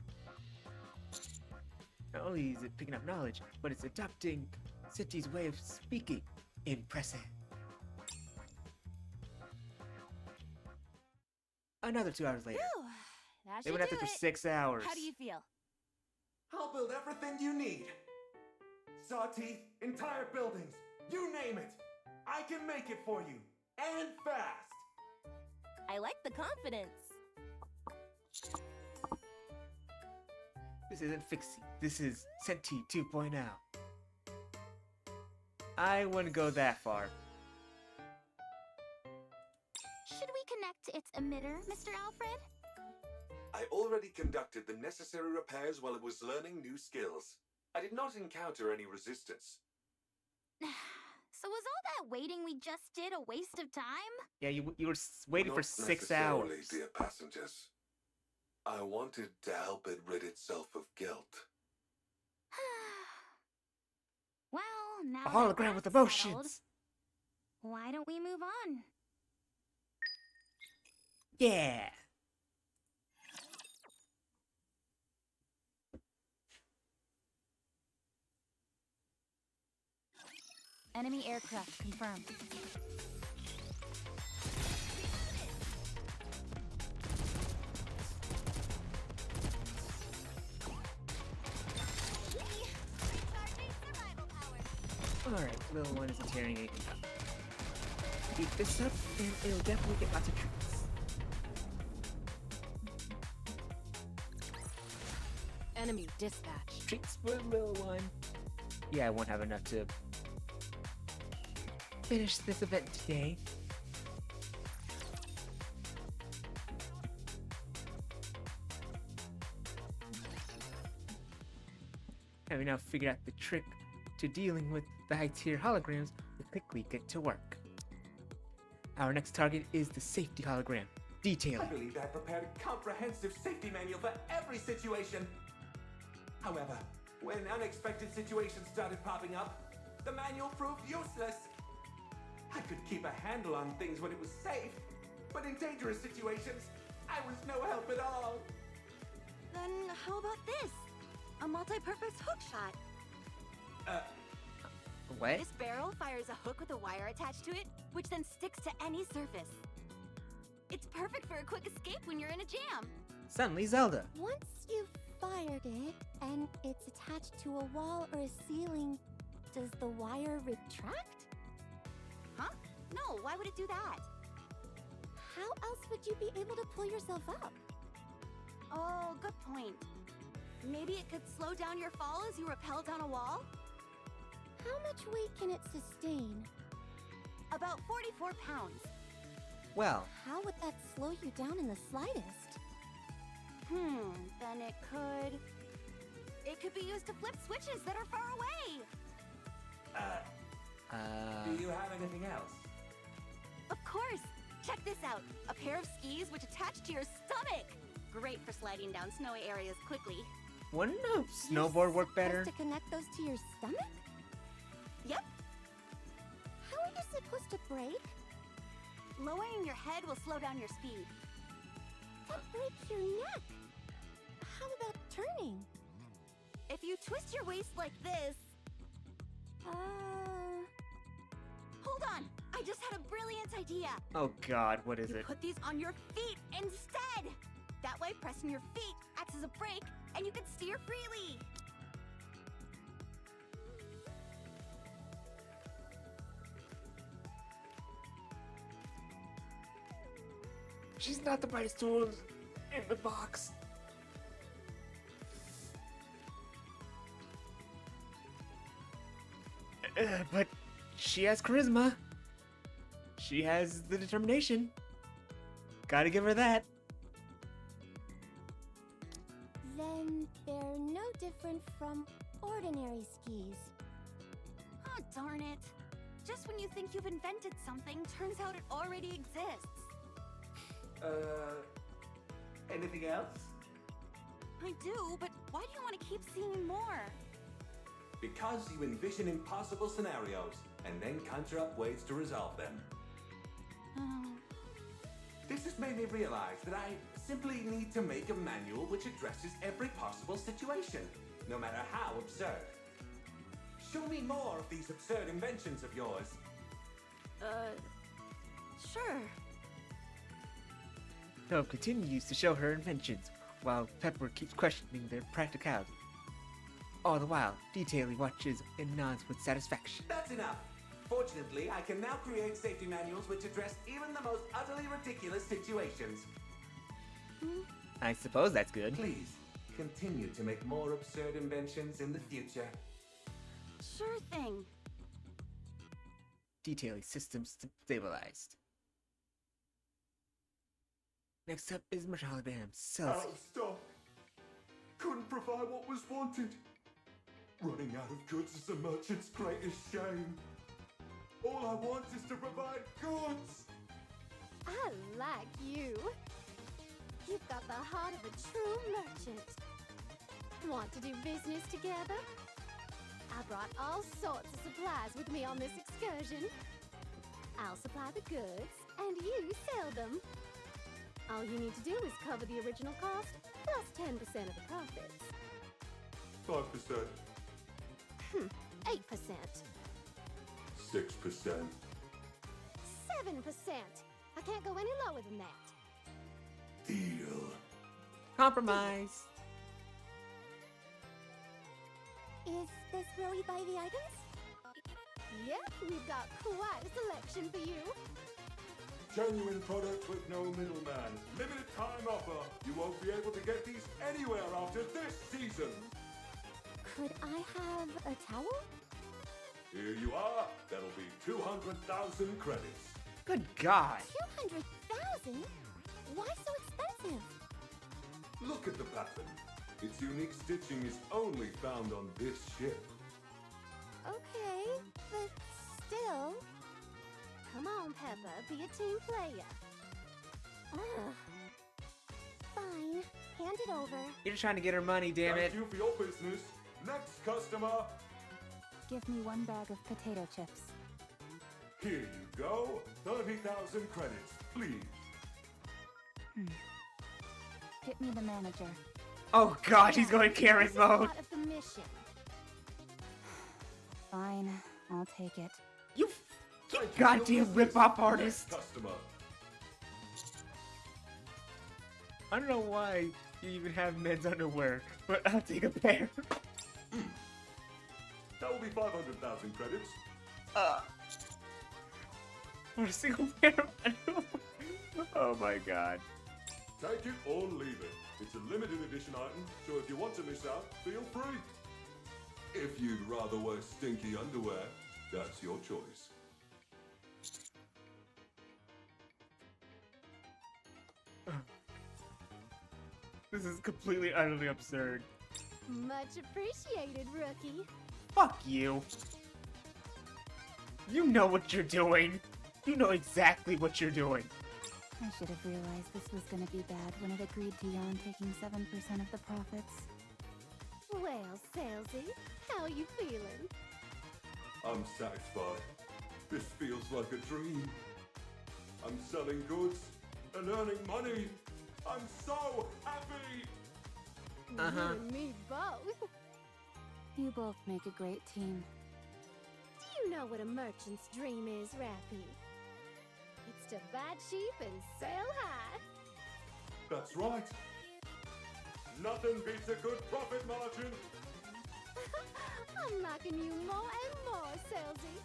Not only is it picking up knowledge, but it's adopting Senti's way of speaking. Impressive. Another 2 hours later. Whew, that They should went after do for it. 6 hours. How do you feel? I'll build everything you need. Saw teeth, entire buildings, you name it. I can make it for you, and fast. I like the confidence. This isn't Fixie. This is Senti 2.0. I wouldn't go that far. Should we connect to its emitter, Mr. Alfred? I already conducted the necessary repairs while it was learning new skills. I did not encounter any resistance. So was all that waiting we just did a waste of time? Yeah, you were waiting for Not 6 necessarily, hours. dear passengers. I wanted to help it rid itself of guilt. Well, now A that hologram with that's emotions. settled, why don't we move on? Yeah. Enemy aircraft confirmed. Alright, little one isn't tearing anything up. Beat this up, and it'll definitely get lots of treats. Enemy dispatch. Treats for little one. Yeah, I won't have enough to finish this event today. Having now figured out the trick to dealing with the high-tier holograms, we'll quickly get to work. Our next target is the safety hologram. I Detailing. believe I prepared a comprehensive safety manual for every situation. However, when unexpected situations started popping up, the manual proved useless. I could keep a handle on things when it was safe, but in dangerous situations, I was no help at all. Then how about this? A multi-purpose hook shot. What? This barrel fires a hook with a wire attached to it, which then sticks to any surface. It's perfect for a quick escape when you're in a jam. Suddenly Zelda. Once you've fired it and it's attached to a wall or a ceiling, does the wire retract? Huh? No, why would it do that? How else would you be able to pull yourself up? Oh, good point. Maybe it could slow down your fall as you rappel down a wall? How much weight can it sustain? About 44 pounds. Well, How would that slow you down in the slightest? Then it could... It could be used to flip switches that are far away! Do you have anything else? Of course! Check this out! A pair of skis which attach to your stomach! Great for sliding down snowy areas quickly. wouldn't a snowboard work better? Supposed to connect those to your stomach? Yep, How are you supposed to brake? lowering your head will slow down your speed. That breaks your neck. How about turning? If you twist your waist like this... Hold on! I just had a brilliant idea! Oh god, what is You it? put these on your feet instead! That way, pressing your feet acts as a brake, and you can steer freely! She's not the brightest tool in the box. But she has charisma. She has the determination. Gotta give her that. Then they're no different from ordinary skis. Oh, darn it. Just when you think you've invented something, turns out it already exists. Anything else? I do, but why do you want to keep seeing more? Because you envision impossible scenarios and then conjure up ways to resolve them. This has made me realize that I simply need to make a manual which addresses every possible situation. no matter how absurd. Show me more of these absurd inventions of yours. Sure. Hope continues to show her inventions, while Pepper keeps questioning their practicality. All the while, Detailing watches and nods with satisfaction. That's enough. Fortunately, I can now create safety manuals which address even the most utterly ridiculous situations. I suppose that's good. Please, continue to make more absurd inventions in the future. Sure thing. Detailing systems stabilized. Next up is Marshall himself. Out of stock. Couldn't provide what was wanted. Running out of goods is the merchant's greatest shame. All I want is to provide goods. I like you. You've got the heart of a true merchant. Want to do business together? I brought all sorts of supplies with me on this excursion. I'll supply the goods, and you sell them. All you need to do is cover the original cost, plus 10% of the profits. 5%. 8%. 6%. 7%. I can't go any lower than that. Deal. Compromise. Is this where we buy the items? Yep, we've got quite a selection for you. Genuine product with no middleman. Limited time offer. You won't be able to get these anywhere after this season. Could I have a towel? Here you are. That'll be 200,000 credits. Good God. 200,000? Why so expensive? Look at the pattern. Its unique stitching is only found on this ship. Okay, but still. Come on, Peppa, be a team player. Ugh. Fine, hand it over. You're just trying to get her money, damn it. Thank you for your business. Next customer. Give me 1 bag of potato chips. Here you go. 30,000 credits, please. Get me the manager. Oh God, he's going Karen This is mode. part of the mission. Fine, I'll take it. You Thank you for goddamn your business. rip-off artist. Next customer. I don't know why you even have men's underwear, but I'll take a pair. That will be 500,000 credits. For a single pair of underwear. Oh my God. Take it or leave it. It's a limited edition item, so if you want to miss out, feel free. If you'd rather wear stinky underwear, that's your choice. This is completely utterly absurd. Much appreciated, rookie. Fuck you. You know what you're doing. You know exactly what you're doing. I should have realized this was gonna be bad when it agreed to Jan taking 7% of the profits. Well, Salesy, how are you feeling? I'm satisfied. This feels like a dream. I'm selling goods and earning money. I'm so happy! Uh-huh. You and me both. You both make a great team. Do you know what a merchant's dream is, Rappy? It's to buy cheap and sell high. That's right. Nothing beats a good profit margin. I'm liking you more and more, Salesy.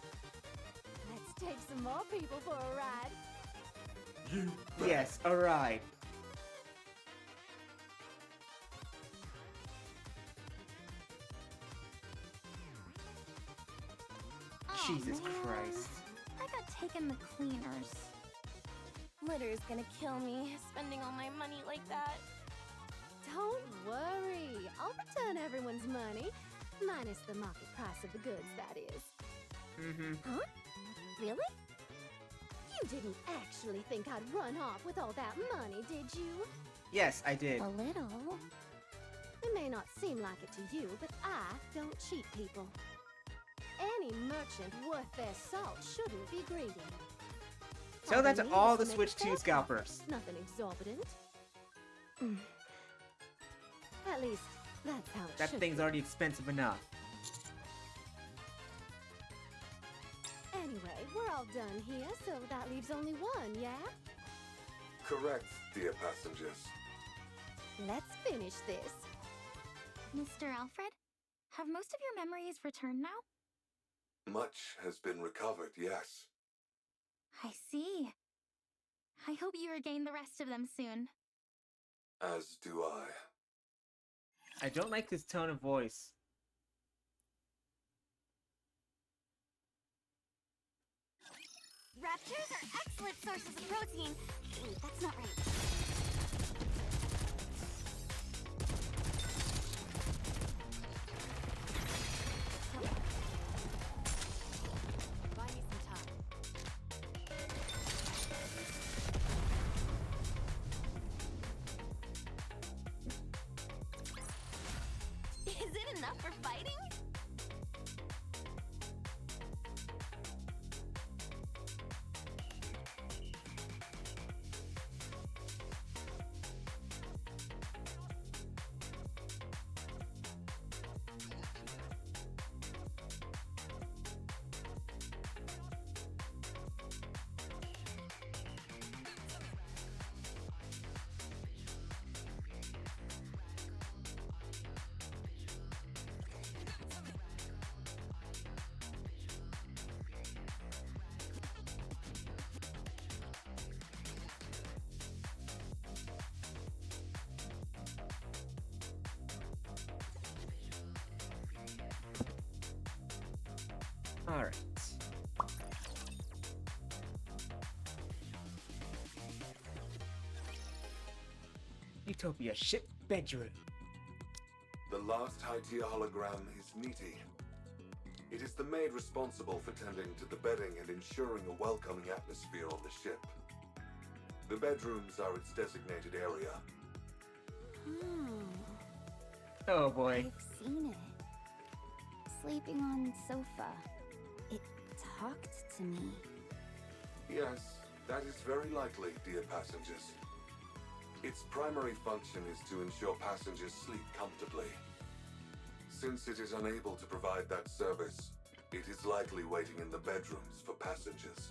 Let's take some more people for a ride. You bet. Yes, alright. Jesus man. Christ. I got taken the cleaners. Litter's gonna kill me, spending all my money like that. Don't worry. I'll return everyone's money. Minus the market price of the goods, that is. Mm-hmm. Huh? Really? You didn't actually think I'd run off with all that money, did you? Yes, I did. A little. It may not seem like it to you, but I don't cheat people. Any merchant worth their salt shouldn't be greedy. Tell that they to need all is the make Switch a fair 2 scalpers. profit, nothing exorbitant. At least, That's how it That should thing's be. already expensive enough. Anyway, we're all done here, so that leaves only one, yeah? Correct, dear passengers. Let's finish this. Mr. Alfred, have most of your memories returned now? Much has been recovered, yes. I see. I hope you regain the rest of them soon. As do I. I don't like this tone of voice. Raptors are excellent sources of protein. Wait, that's not right. Buy me some time. Is it enough for fighting? Alright. Utopia ship bedroom. The last high-tier hologram is Niti. It is the maid responsible for tending to the bedding and ensuring a welcoming atmosphere on the ship. The bedrooms are its designated area. Oh boy. I've seen it. Sleeping on sofa. It talked to me. Yes, that is very likely, dear passengers. Its primary function is to ensure passengers sleep comfortably. Since it is unable to provide that service, it is likely waiting in the bedrooms for passengers.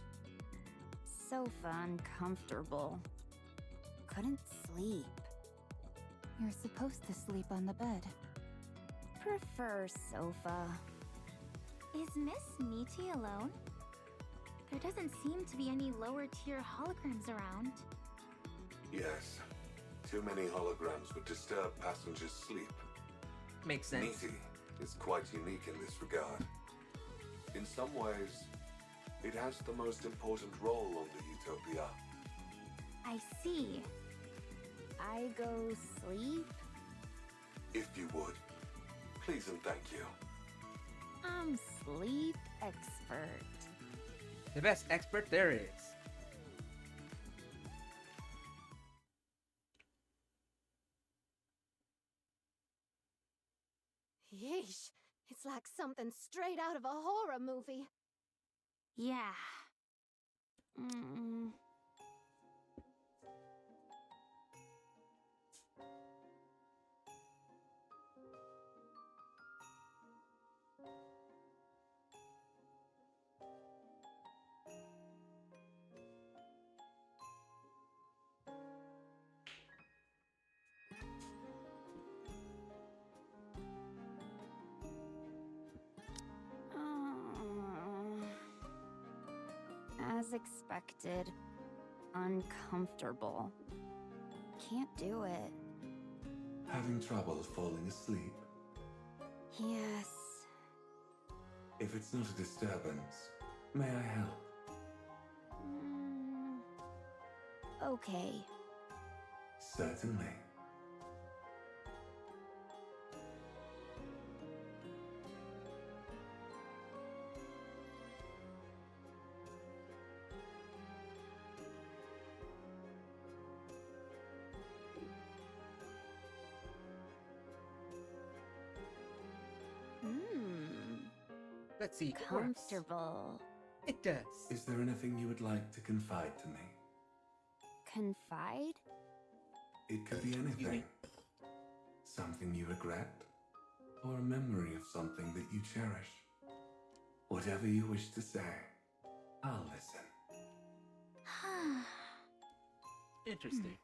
Sofa uncomfortable. Couldn't sleep. You're supposed to sleep on the bed. Prefer sofa. Is Miss Niti alone? There doesn't seem to be any lower tier holograms around. Yes, too many holograms would disturb passengers' sleep. Makes sense. Niti is quite unique in this regard. In some ways, it has the most important role on the Utopia. I see. I go sleep? If you would, please and thank you. I'm sleep expert. The best expert there is. Yeesh. It's like something straight out of a horror movie. Yeah. Mm. As expected, uncomfortable. Can't do it. Having trouble falling asleep? Yes. If it's not a disturbance, may I help? Okay. Certainly. Let's see. It works. Comfortable. It does. Is there anything you would like to confide to me? Confide? It could be Excuse me. anything. Something you regret? or a memory of something that you cherish. Whatever you wish to say, I'll listen. Interesting.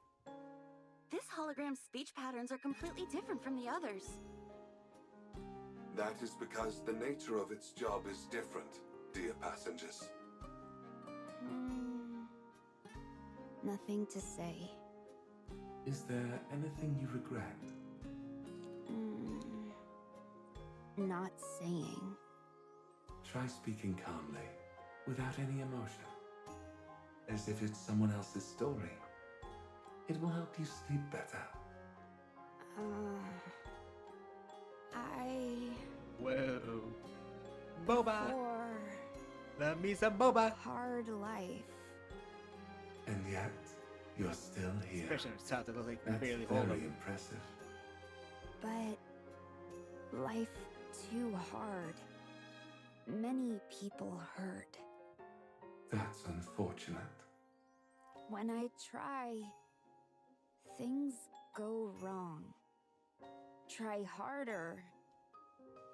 This hologram's speech patterns are completely different from the others. That is because the nature of its job is different, dear passengers. Nothing to say. Is there anything you regret? Not saying. Try speaking calmly, without any emotion. As if it's someone else's story. It will help you sleep better. Whoa. Boba! For Love me some boba! hard life. And yet, you're still here. Especially when it's out to look like That's barely very hold them. impressive. But life too hard. Many people hurt. That's unfortunate. When I try, things go wrong. Try harder,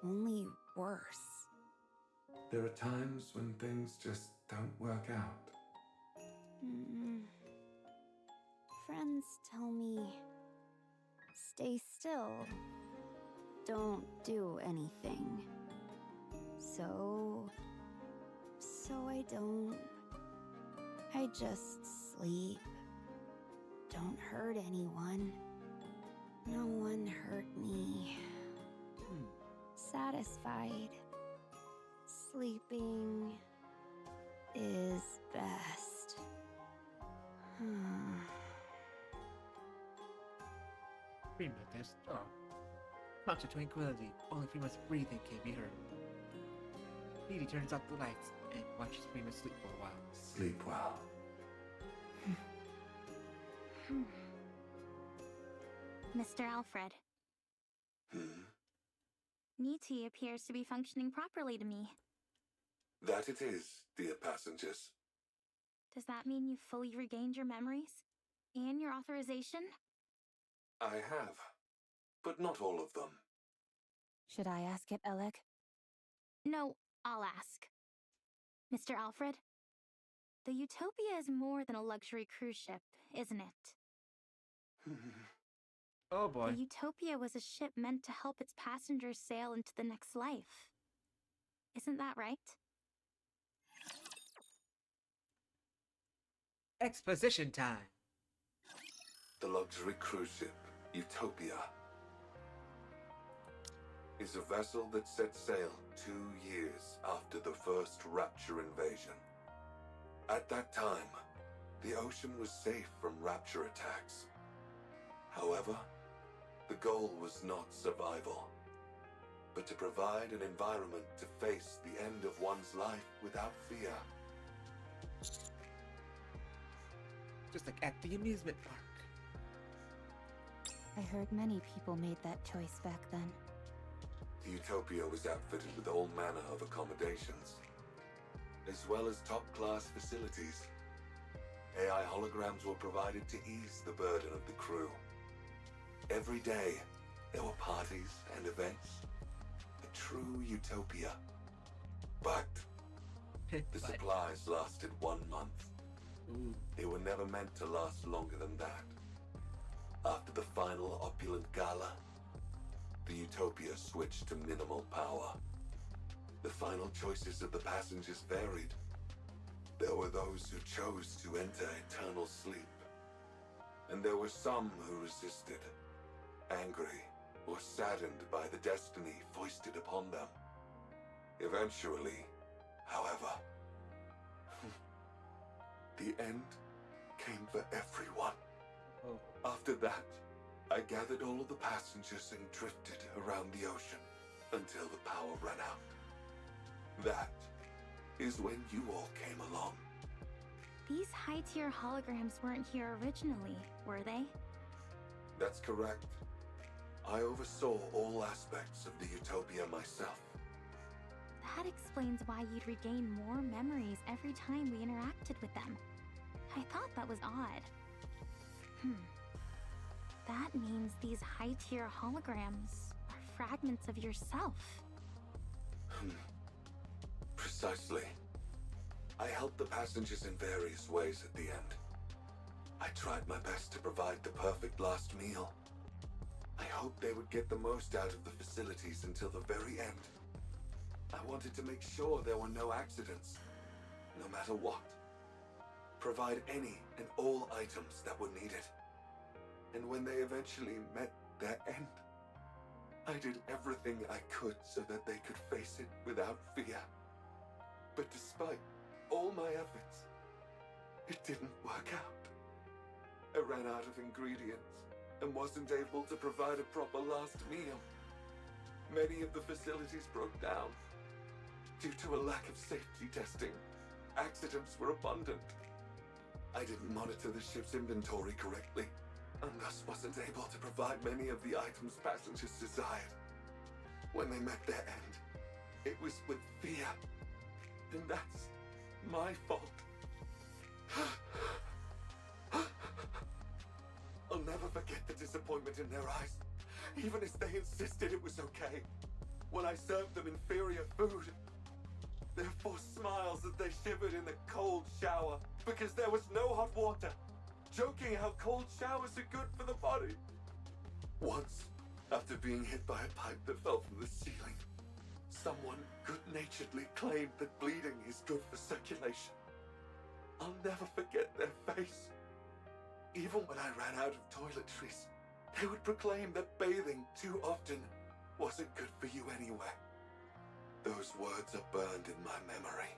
only worse. There are times when things just don't work out. Friends tell me, stay still, don't do anything. So I don't. I just sleep. Don't hurt anyone. No one hurt me. Satisfied. Sleeping is best. Prima test. Oh. Punch of tranquility. Only Prima's breathing can be heard. Needy turns off the lights and watches Prima sleep for a while. Sleep well. Mr. Alfred, Niti appears to be functioning properly to me. That it is, dear passengers. Does that mean you've fully regained your memories? And your authorization? I have, but not all of them. Should I ask it, Alec? No, I'll ask. Mr. Alfred, the Utopia is more than a luxury cruise ship, isn't it? Oh boy. The Utopia was a ship meant to help its passengers sail into the next life. Isn't that right? Exposition time. The luxury cruise ship, Utopia, is a vessel that set sail 2 years after the first Rapture invasion. At that time, the ocean was safe from Rapture attacks. However, the goal was not survival, but to provide an environment to face the end of one's life without fear. Just like at the amusement park. I heard many people made that choice back then. The Utopia was outfitted with all manner of accommodations, as well as top-class facilities. AI holograms were provided to ease the burden of the crew. Every day, there were parties and events. A true utopia. But the supplies lasted 1 month. They were never meant to last longer than that. After the final opulent gala, the Utopia switched to minimal power. The final choices of the passengers varied. There were those who chose to enter eternal sleep. And there were some who resisted, angry or saddened by the destiny foisted upon them. Eventually, however, the end came for everyone. Oh. After that, I gathered all of the passengers and drifted around the ocean until the power ran out. That is when you all came along. These high-tier holograms weren't here originally, were they? That's correct. I oversaw all aspects of the Utopia myself. That explains why you'd regain more memories every time we interacted with them. I thought that was odd. That means these high-tier holograms are fragments of yourself. Precisely. I helped the passengers in various ways at the end. I tried my best to provide the perfect last meal. I hoped they would get the most out of the facilities until the very end. I wanted to make sure there were no accidents, no matter what. Provide any and all items that were needed. And when they eventually met their end, I did everything I could so that they could face it without fear. But despite all my efforts, it didn't work out. I ran out of ingredients and wasn't able to provide a proper last meal. Many of the facilities broke down. Due to a lack of safety testing, accidents were abundant. I didn't monitor the ship's inventory correctly, and thus wasn't able to provide many of the items passengers desired. When they met their end, it was with fear. And that's my fault. I'll never forget the disappointment in their eyes, even as they insisted it was okay. When I served them inferior food, their forced smiles as they shivered in the cold shower because there was no hot water, joking how cold showers are good for the body. Once, after being hit by a pipe that fell from the ceiling, someone good-naturedly claimed that bleeding is good for circulation. I'll never forget their face. Even when I ran out of toiletries, they would proclaim that bathing too often wasn't good for you anyway. Those words are burned in my memory.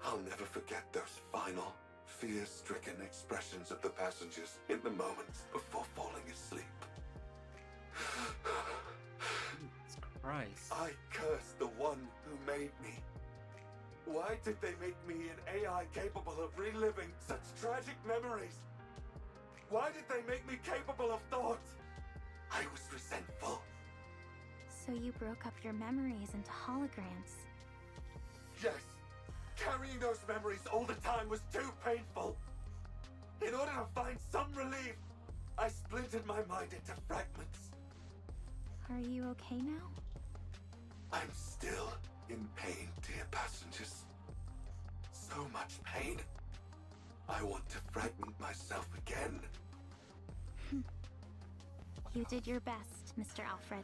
I'll never forget those final, fear-stricken expressions of the passengers in the moments before falling asleep. Jesus Christ. I curse the one who made me. Why did they make me an AI capable of reliving such tragic memories? Why did they make me capable of thought? I was resentful. So you broke up your memories into holograms. Yes, carrying those memories all the time was too painful. In order to find some relief, I splintered my mind into fragments. Are you okay now? I'm still in pain, dear passengers. So much pain. I want to fragment myself again. You did your best, Mr. Alfred.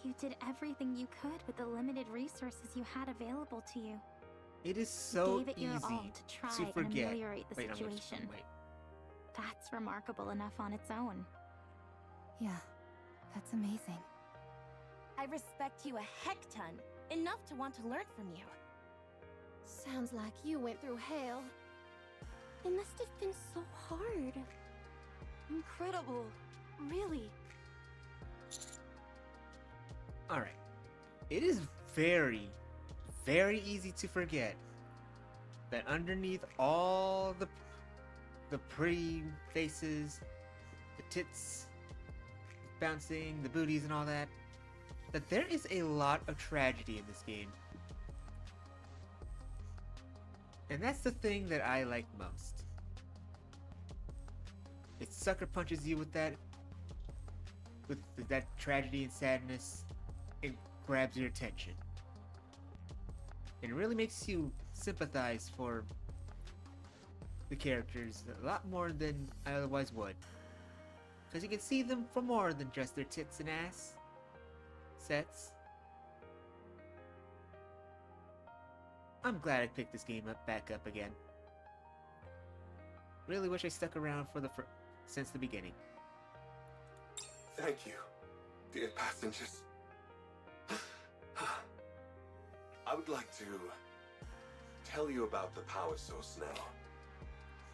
You did everything you could with the limited resources you had available to you. It is so Gave it your easy all to try to and forget. ameliorate the Wait, I'm gonna just- situation. wait. That's remarkable enough on its own. Yeah, that's amazing. I respect you a heck ton. Enough to want to learn from you. Sounds like you went through hell. It must have been so hard. Incredible. Really. Alright. It is very, very easy to forget that underneath all the pretty faces, the tits bouncing, the booties and all that, that there is a lot of tragedy in this game. And that's the thing that I like most. It sucker punches you with that tragedy and sadness. It grabs your attention. It really makes you sympathize for the characters a lot more than I otherwise would. Because you can see them for more than just their tits and ass sets. I'm glad I picked this game back up again. Really wish I stuck around for since the beginning. Thank you, dear passengers. I would like to tell you about the power source now.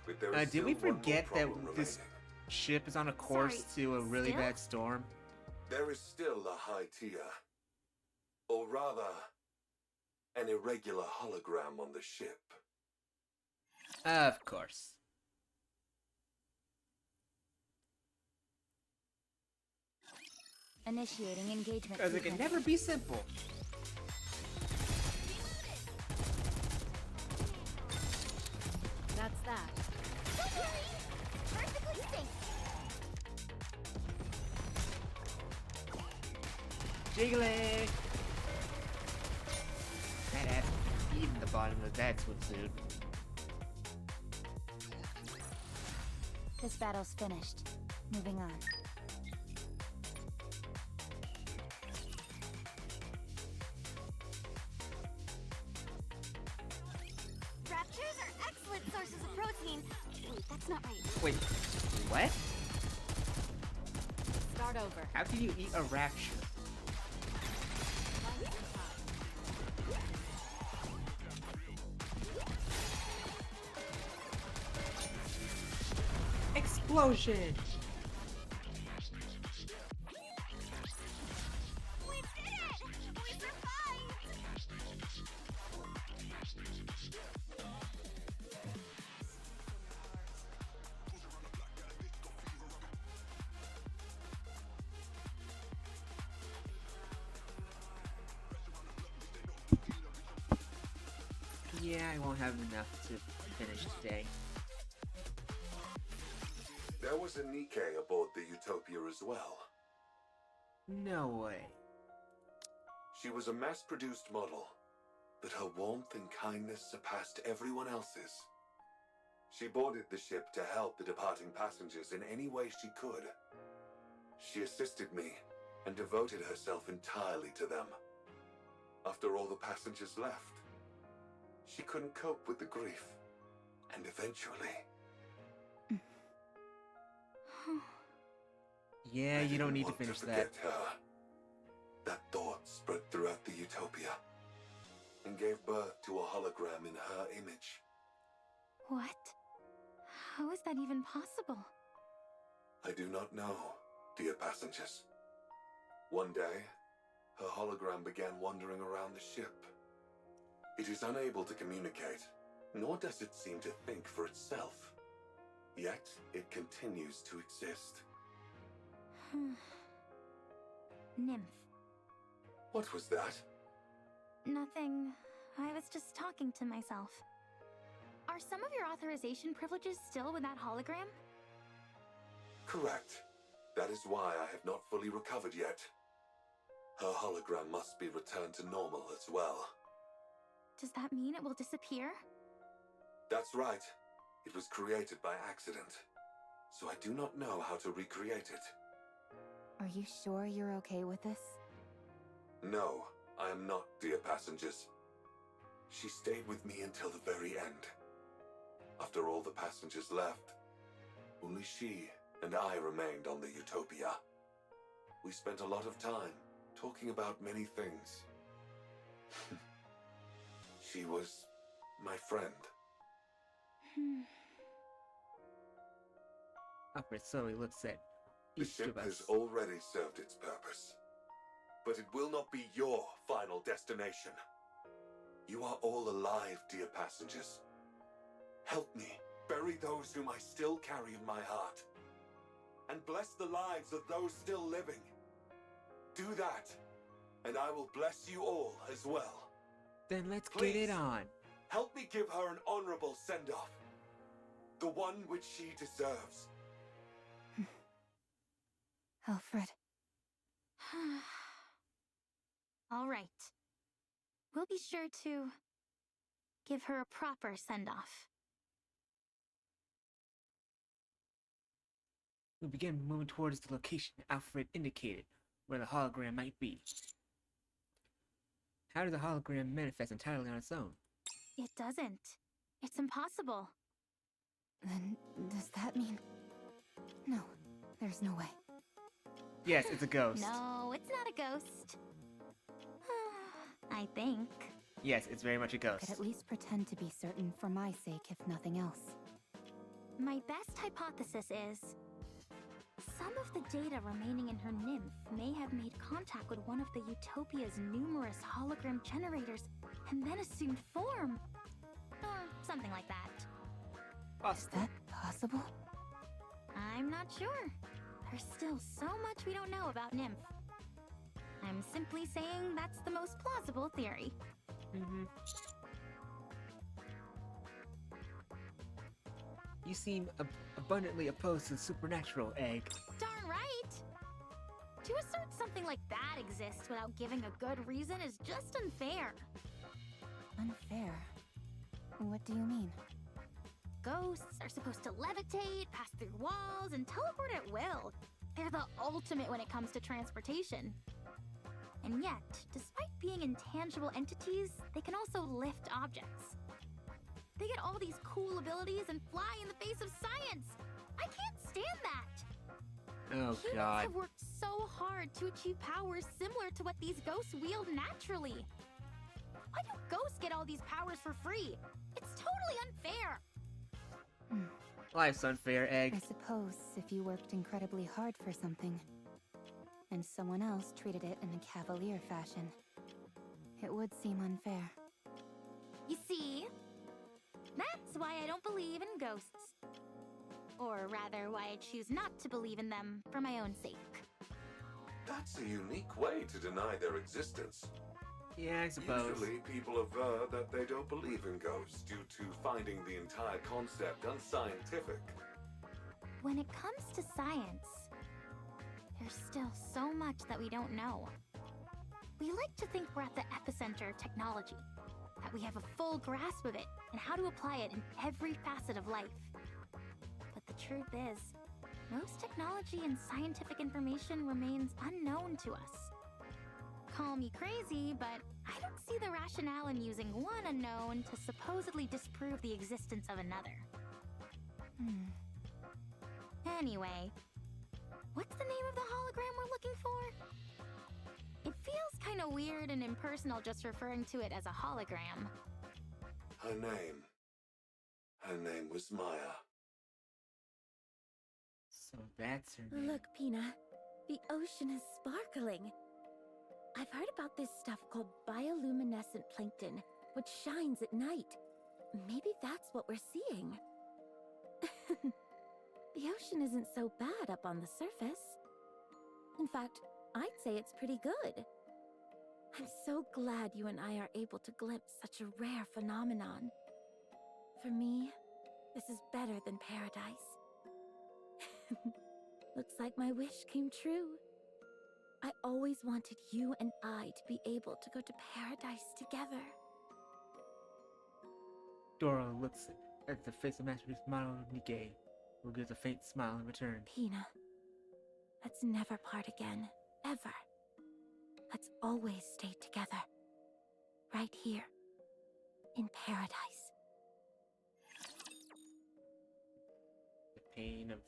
But there is Did we still one more forget that problem this remaining. ship is on a course Sorry, to a really still? bad storm? There is still a high tier, or rather, an irregular hologram on the ship. Of course. Initiating engagement. Because it can sequence. never be simple. That's that. Don't worry! Perfectly safe! Jiggly! That ass eating the bottom of that swimsuit. This battle's finished. Moving on. Raptors are excellent sources of protein. Wait, that's not right. Wait, what? Start over. How can you eat a rapture? Buy me some time. Explosion! We did it! We survived! Yeah, I won't have enough to finish today. There was a Nikkei aboard the Utopia as well. No way. She was a mass-produced model, but her warmth and kindness surpassed everyone else's. She boarded the ship to help the departing passengers in any way she could. She assisted me and devoted herself entirely to them. After all the passengers left, she couldn't cope with the grief, and eventually... Yeah, I you don't didn't need to want finish forget that. her. That thought spread throughout the Utopia and gave birth to a hologram in her image. What? How is that even possible? I do not know, dear passengers. One day, her hologram began wandering around the ship. It is unable to communicate, nor does it seem to think for itself. Yet, it continues to exist. Nymph. What was that? Nothing. I was just talking to myself. Are some of your authorization privileges still with that hologram? Correct. That is why I have not fully recovered yet. Her hologram must be returned to normal as well. Does that mean it will disappear? That's right. It was created by accident, so I do not know how to recreate it. Are you sure you're okay with this? No, I am not, dear passengers. She stayed with me until the very end. After all the passengers left, only she and I remained on the Utopia. We spent a lot of time talking about many things. She was my friend. Alfred slowly looks at The each ship of us. has already served its purpose. But it will not be your final destination. You are all alive, dear passengers. Help me bury those whom I still carry in my heart. And bless the lives of those still living. Do that, and I will bless you all as well. Then let's Please. get it on. Help me give her an honorable send-off. The one which she deserves. Alfred. All right. We'll be sure to give her a proper send-off. We begin moving towards the location Alfred indicated, where the hologram might be. How does the hologram manifest entirely on its own? It doesn't. It's impossible. Then does that mean... No, there's no way. Yes, it's a ghost. No, it's not a ghost. I think. Yes, it's very much a I ghost. could at least pretend to be certain for my sake, if nothing else. My best hypothesis is... some of the data remaining in her nymph may have made contact with one of the Utopia's numerous hologram generators and then assumed form. Or something like that. Is that possible? I'm not sure. There's still so much we don't know about Nymph. I'm simply saying that's the most plausible theory. You seem abundantly opposed to the supernatural, Egg. Darn right! To assert something like that exists without giving a good reason is just unfair. Unfair? What do you mean? Ghosts are supposed to levitate, pass through walls, and teleport at will. They're the ultimate when it comes to transportation. And yet, despite being intangible entities, they can also lift objects. They get all these cool abilities and fly in the face of science. I can't stand that. Oh Humans god. have worked so hard to achieve powers similar to what these ghosts wield naturally. Why do ghosts get all these powers for free? It's totally unfair. Life's unfair, I Egg. suppose if you worked incredibly hard for something, and someone else treated it in a cavalier fashion, it would seem unfair. You see? That's why I don't believe in ghosts. Or rather, why I choose not to believe in them for my own sake. That's a unique way to deny their existence. Yeah, I suppose. Usually, people aver that they don't believe in ghosts due to finding the entire concept unscientific. When it comes to science, there's still so much that we don't know. We like to think we're at the epicenter of technology, that we have a full grasp of it and how to apply it in every facet of life. But the truth is, most technology and scientific information remains unknown to us. Call me crazy, but I don't see the rationale in using one unknown to supposedly disprove the existence of another. Anyway, what's the name of the hologram we're looking for? It feels kind of weird and impersonal just referring to it as a hologram. Her name was Maya. So that's her name. Look, Pina, the ocean is sparkling. I've heard about this stuff called bioluminescent plankton, which shines at night. Maybe that's what we're seeing. The ocean isn't so bad up on the surface. In fact, I'd say it's pretty good. I'm so glad you and I are able to glimpse such a rare phenomenon. For me, this is better than paradise. Looks like my wish came true. I always wanted you and I to be able to go to paradise together. Dora looks at the face of Master Smile of Nikkei, who gives a faint smile in return. Pina, let's never part again, ever. Let's always stay together. Right here, in paradise. The pain of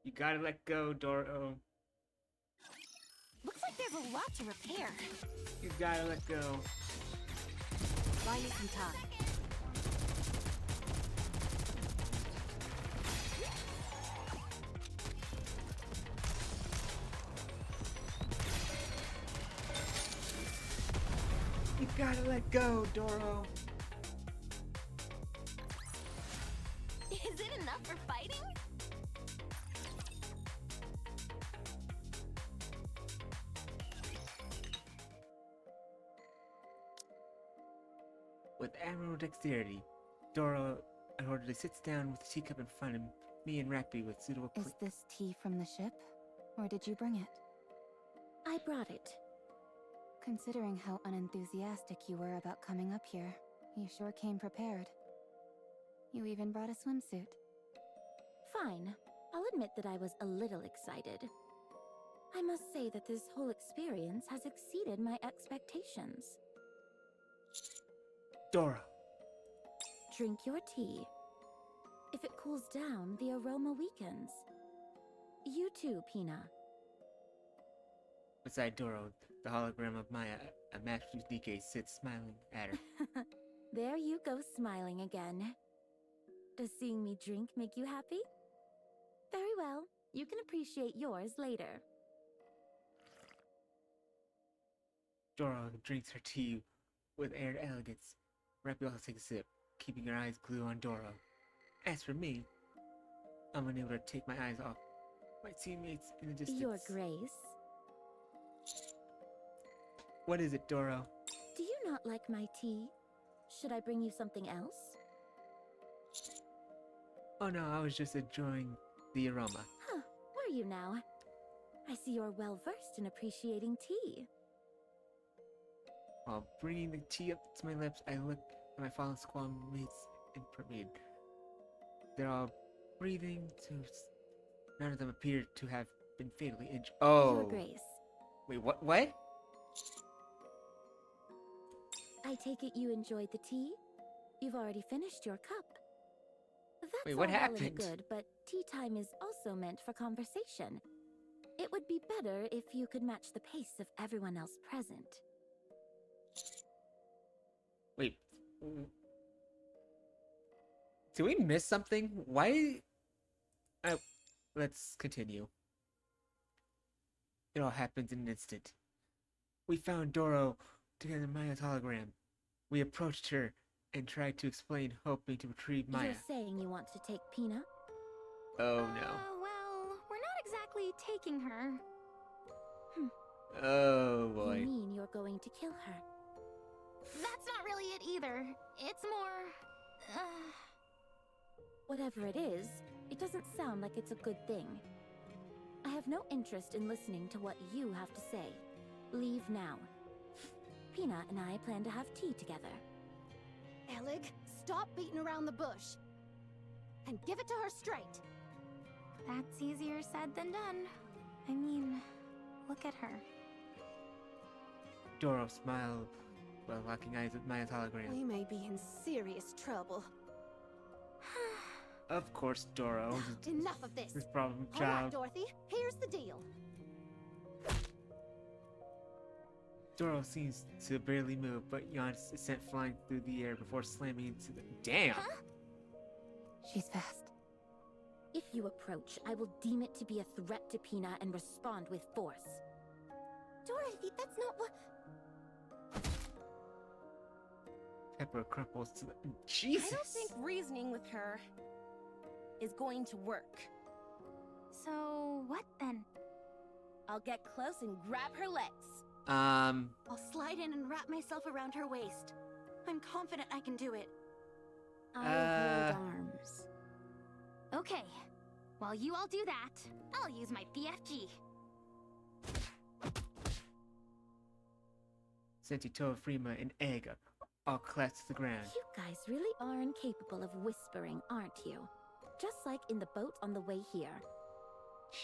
you gotta let go, Doro. Looks like there's a lot to repair. You gotta let go. Buy me some time. You gotta let go, Doro. Is it enough for fighting? With admirable dexterity, Doro orderly sits down with the teacup in front of me and Rappy with suitable Is this tea from the ship? Or did you bring it? I brought it. Considering how unenthusiastic you were about coming up here, you sure came prepared. You even brought a swimsuit. Fine. I'll admit that I was a little excited. I must say that this whole experience has exceeded my expectations. Doro. Drink your tea. If it cools down, the aroma weakens. You too, Pina. Beside Doro, the hologram of Maya, a Master Nikkei, sits smiling at her. There you go, smiling again. Does seeing me drink make you happy? Very well. You can appreciate yours later. Doro drinks her tea with aired elegance. Rappy also takes a sip, keeping her eyes glued on Doro. As for me, I'm unable to take my eyes off my teammates in the distance. Your Grace. What is it, Doro? Do you not like my tea? Should I bring you something else? Oh no, I was just enjoying the aroma. Huh, were you now? I see you're well versed in appreciating tea. While bringing the tea up to my lips, I look at my fallen squad mates and permitted. They're all breathing, none of them appear to have been fatally injured. Oh. Your Grace, Wait, what? What? I take it you enjoyed the tea? You've already finished your cup. That's Wait, what all well happened? and good, but tea time is also meant for conversation. It would be better if you could match the pace of everyone else present. Wait. Did we miss something? Why? Let's continue. It all happens in an instant. We found Doro together in Maya's hologram. We approached her and tried to explain, hoping to retrieve Maya. You're saying you want to take Pina? Oh no. Well, we're not exactly taking her. Oh boy. You mean you're going to kill her? That's not really it either. It's more... Whatever it is, it doesn't sound like it's a good thing. I have no interest in listening to what you have to say. Leave now. Pina and I plan to have tea together. Elig, stop beating around the bush. And give it to her straight. That's easier said than done. I mean, look at her. Doro smiled while locking eyes with Maya's hologram. We may be in serious trouble. Of course, Doro. Enough of this. This problem All right, child. Dorothy, here's the deal. Doro seems to barely move, but Jan is sent flying through the air before slamming into the. Damn! She's fast. If you approach, I will deem it to be a threat to Pina and respond with force. Dorothy, that's not what... Pepper crumples to the. I Jesus! don't think reasoning with her is going to work. So, what then? I'll get close and grab her legs. I'll slide in and wrap myself around her waist. I'm confident I can do it. I'll hold arms. Okay. While you all do that, I'll use my BFG. Sentito, Frima, and Egg all collapse to the ground. You guys really are incapable of whispering, aren't you? Just like in the boat on the way here.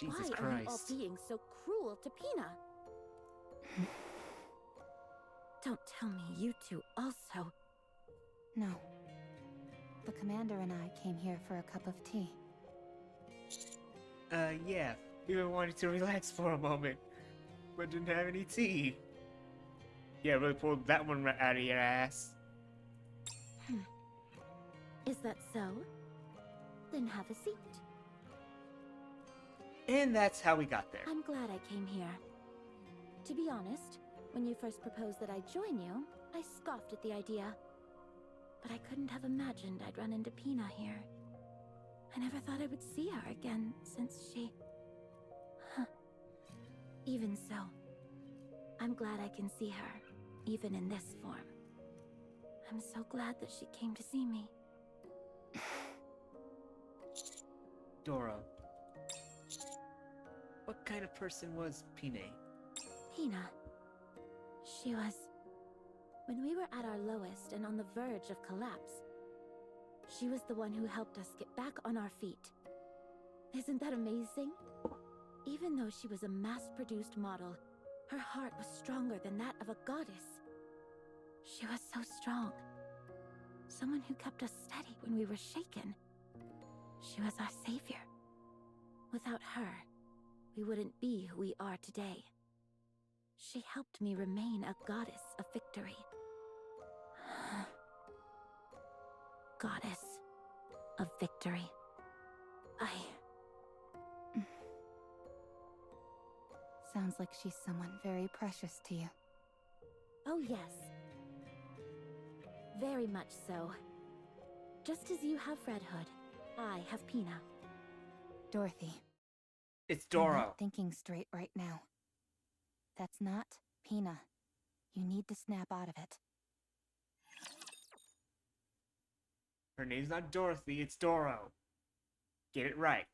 Jesus Why are you all Christ. being so cruel to Pina? Don't tell me you two also. No. The commander and I came here for a cup of tea. Yeah. We were wanting to relax for a moment, but didn't have any tea. Yeah, really pulled that one right out of your ass. Is that so? Then have a seat. And that's how we got there. I'm glad I came here. To be honest, when you first proposed that I join you, I scoffed at the idea. But I couldn't have imagined I'd run into Pina here. I never thought I would see her again since she... Even so, I'm glad I can see her, even in this form. I'm so glad that she came to see me. Doro. What kind of person was Pine? Pina. She was... When we were at our lowest and on the verge of collapse, she was the one who helped us get back on our feet. Isn't that amazing? Even though she was a mass-produced model, her heart was stronger than that of a goddess. She was so strong. Someone who kept us steady when we were shaken. She was our savior. Without her, we wouldn't be who we are today. She helped me remain a goddess of victory. Goddess of victory. Sounds like she's someone very precious to you. Oh yes. Very much so. Just as you have Red Hood, I have Pina. Dorothy. It's You're Doro. not thinking straight right now. That's not Pina. You need to snap out of it. Her name's not Dorothy, it's Doro. Get it right.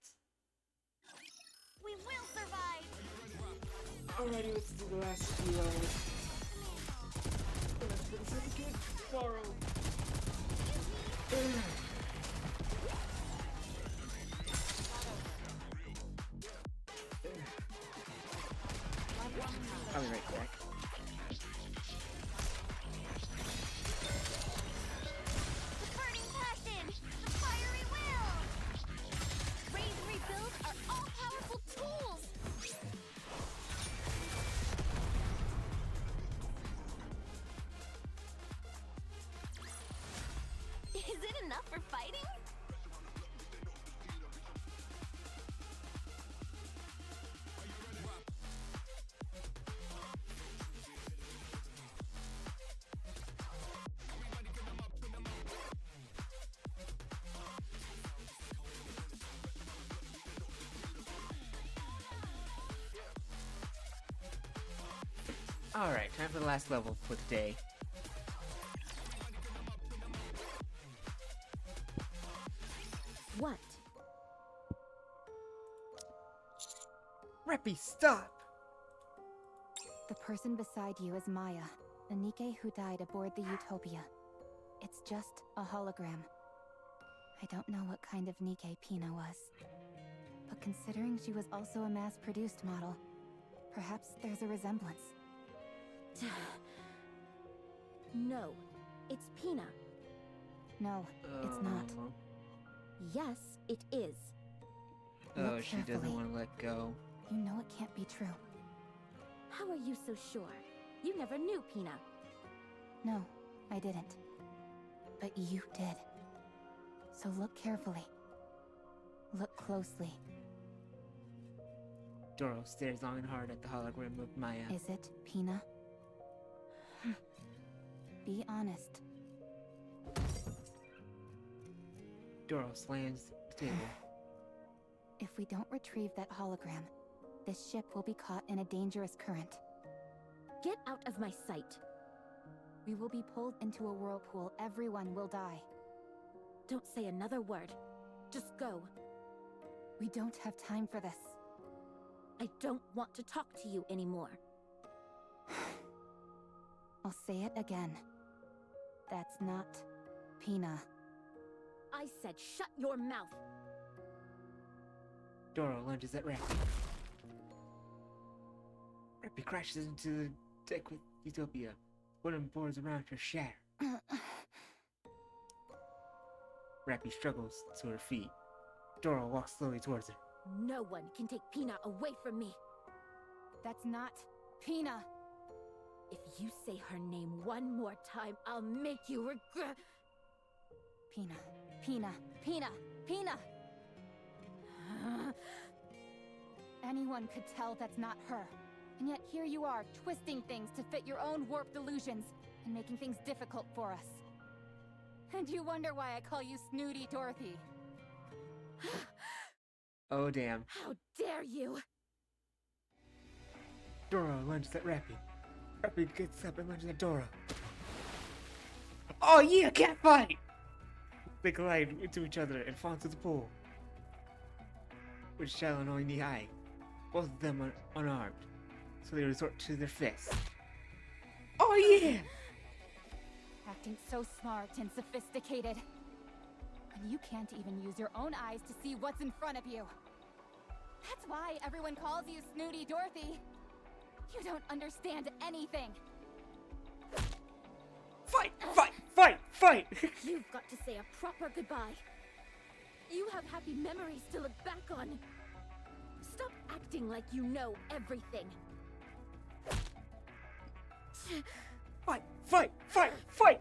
We will survive! Alrighty, let's do the last few levels. Let's finish up again tomorrow. I'll be right back. The burning passion! The fiery will! Raise and rebuild are all-powerful tools! Is it enough for fighting? Alright, time for the last level for today. What? Reppy, stop! The person beside you is Maya, a Nike who died aboard the Utopia. It's just a hologram. I don't know what kind of Nike Pina was. But considering she was also a mass-produced model, perhaps there's a resemblance. No, it's Pina. No, it's not. Yes, it is. Oh, Look she doesn't carefully. want to let go. You know it can't be true. How are you so sure? You never knew Pina. No, I didn't. But you did. So look carefully. Look closely. Doro stares long and hard at the hologram of Maya. Is it Pina? Be honest. Doro slams the table. If we don't retrieve that hologram, this ship will be caught in a dangerous current. Get out of my sight. We will be pulled into a whirlpool. Everyone will die. Don't say another word. Just go. We don't have time for this. I don't want to talk to you anymore. I'll say it again. That's not Pina. I said shut your mouth. Doro lunges at Rappy. Rappy crashes into the deck with Utopia. Wooden boards around her shatter. Rappy struggles to her feet. Doro walks slowly towards her. No one can take Pina away from me. That's not Pina. If you say her name one more time, I'll make you regret. Pina. Pina. Pina. Pina! Anyone could tell that's not her. And yet here you are, twisting things to fit your own warped illusions, and making things difficult for us. And you wonder why I call you Snooty Dorothy. Oh damn. How dare you! Doro lunges at Rappy. Rappy gets up and lunges at Doro. Oh yeah, cat fight! They collide into each other and fall into the pool. With Shallow and only eye. Both of them are unarmed, so they resort to their fists. Oh yeah! Acting so smart and sophisticated. When you can't even use your own eyes to see what's in front of you. That's why everyone calls you Snooty Dorothy. You don't understand anything. Fight! Fight! Fight! Fight! You've got to say a proper goodbye. You have happy memories to look back on. Stop acting like you know everything. Fight! Fight! Fight! Fight!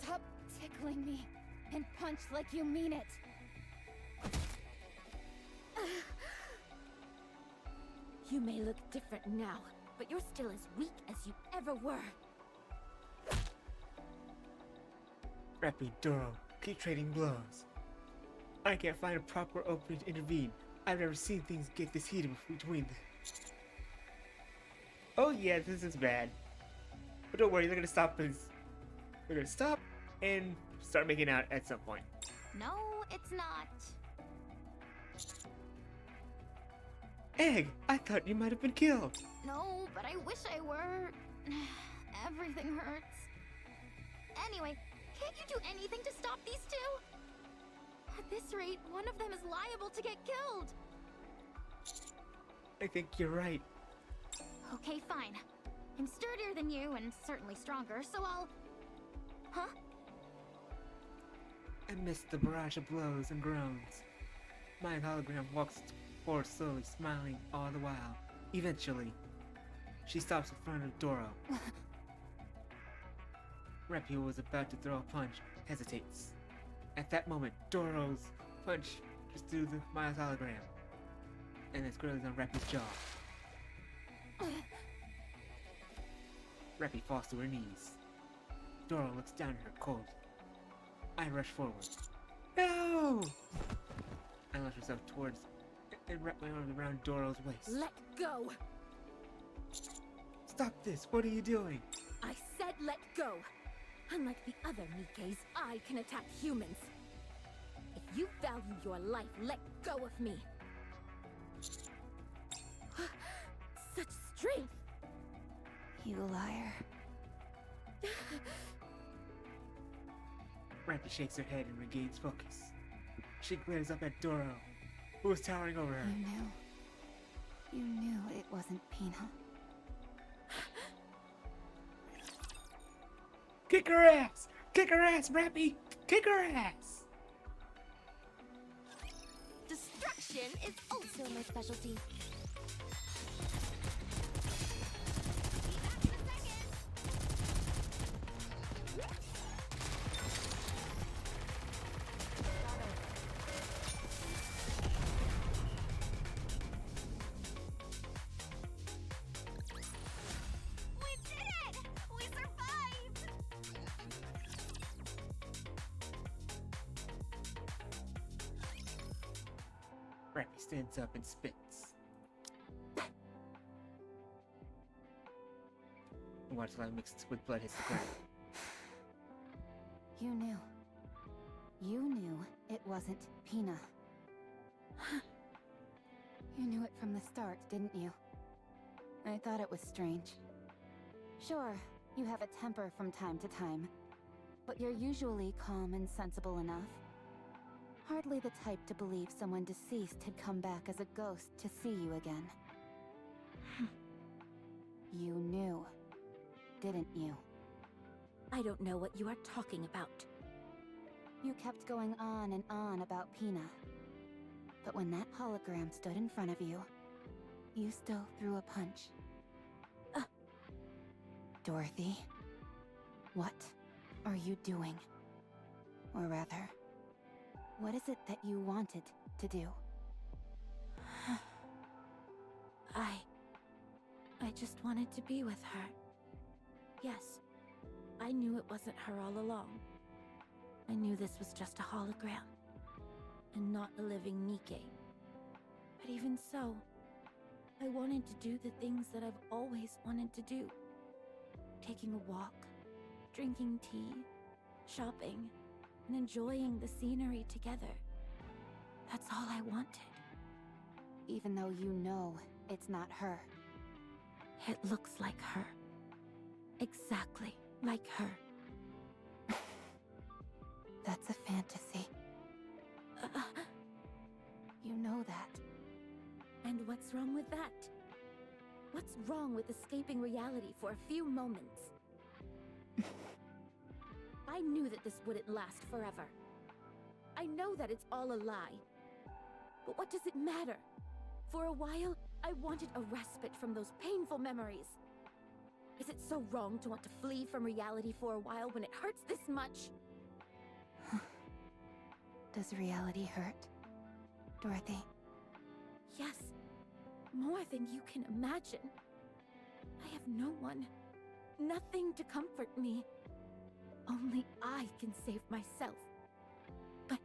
Stop tickling me and punch like you mean it. You may look different now, but you're still as weak as you ever were. Rappy, Doro, keep trading blows. I can't find a proper opening to intervene. I've never seen things get this heated between them. Oh yeah, this is bad. But don't worry, they're gonna stop this. They're gonna stop and start making out at some point. No, it's not. Egg, I thought you might have been killed. No, but I wish I were. Everything hurts. Anyway, can't you do anything to stop these two? At this rate, one of them is liable to get killed. I think you're right. Okay, fine. I'm sturdier than you and certainly stronger, so I'll... Huh? Amidst the barrage of blows and groans, my hologram walks forward slowly, smiling all the while. Eventually, she stops in front of Doro. Reppy, who was about to throw a punch, hesitates. At that moment, Doro's punch just through the Miles hologram, and it squarely on Reppy's jaw. Reppy falls to her knees. Doro looks down at her cold. I rush forward. No! I launch myself towards and wrap my arms around Doro's waist. Let go! Stop this! What are you doing? I said let go! Unlike the other Nikes, I can attack humans. If you value your life, let go of me. Such strength! You liar. Reppy shakes her head and regains focus. She glares up at Doro, who is towering over her. You knew it wasn't Pina. Kick her ass! Kick her ass, Reppy! Kick her ass! Destruction is also my specialty. Reppy stands up and spits. Water slime mixed with blood hits the ground. You knew. You knew it wasn't Pina. You knew it from the start, didn't you? I thought it was strange. Sure, you have a temper from time to time, but you're usually calm and sensible enough. Hardly the type to believe someone deceased had come back as a ghost to see you again. You knew, didn't you? I don't know what you are talking about. You kept going on and on about Pina. But when that hologram stood in front of you, you still threw a punch. Dorothy, what are you doing? Or rather, what is it that you wanted to do? I just wanted to be with her. Yes, I knew it wasn't her all along. I knew this was just a hologram, and not a living Nike. But even so, I wanted to do the things that I've always wanted to do. Taking a walk, drinking tea, shopping, and enjoying the scenery together. That's all I wanted. Even though you know it's not her. It looks like her. Exactly like her. That's a fantasy. You know that. And what's wrong with that? What's wrong with escaping reality for a few moments? I knew that this wouldn't last forever. I know that it's all a lie. But what does it matter? For a while, I wanted a respite from those painful memories. Is it so wrong to want to flee from reality for a while when it hurts this much? Does reality hurt, Dorothy? Yes, more than you can imagine. I have no one, nothing to comfort me. Only I can save myself. But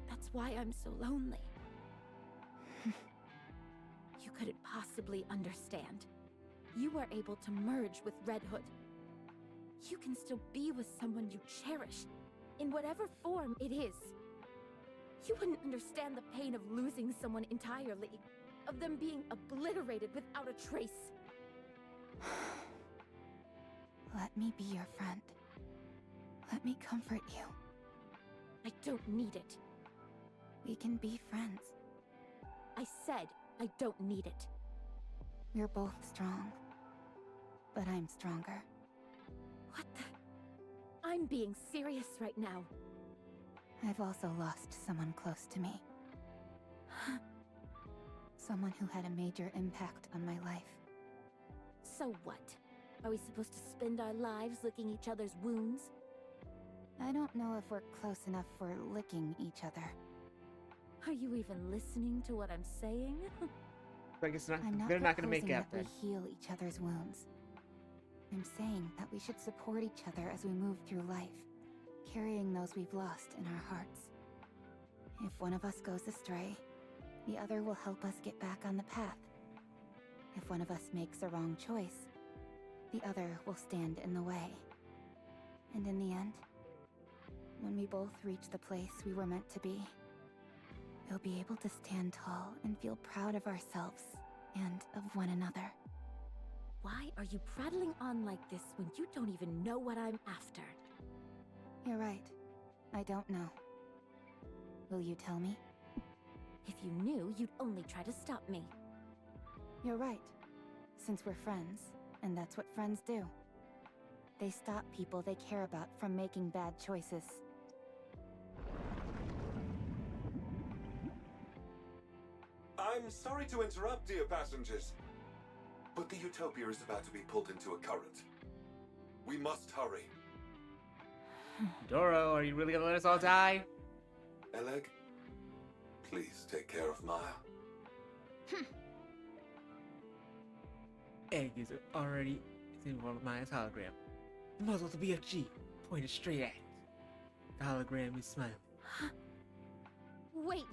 that's why I'm so lonely. You couldn't possibly understand. You are able to merge with Red Hood. You can still be with someone you cherish, in whatever form it is. You wouldn't understand the pain of losing someone entirely. of them being obliterated without a trace. Let me be your friend. Let me comfort you. I don't need it. We can be friends. I said I don't need it. We're both strong. But I'm stronger. What the? I'm being serious right now. I've also lost someone close to me. Someone who had a major impact on my life. So what? Are we supposed to spend our lives licking each other's wounds? I don't know if we're close enough for licking each other. Are you even listening to what I'm saying? I guess not. I'm not They're not gonna make proposing out that then. we heal each other's wounds. I'm saying that we should support each other as we move through life, carrying those we've lost in our hearts. If one of us goes astray, the other will help us get back on the path. If one of us makes a wrong choice, the other will stand in the way. And in the end, when we both reach the place we were meant to be, we'll be able to stand tall and feel proud of ourselves and of one another. Why are you prattling on like this when you don't even know what I'm after? You're right. I don't know. Will you tell me? If you knew, you'd only try to stop me. You're right. Since we're friends, and that's what friends do. They stop people they care about from making bad choices. I'm sorry to interrupt, dear passengers, but the Utopia is about to be pulled into a current. We must hurry. Doro, are you really gonna let us all die? Eleg, please take care of Maya. Egg is already in one of Maya's hologram. The muzzle of the BFG pointed straight at it. The hologram is smiling. Wait!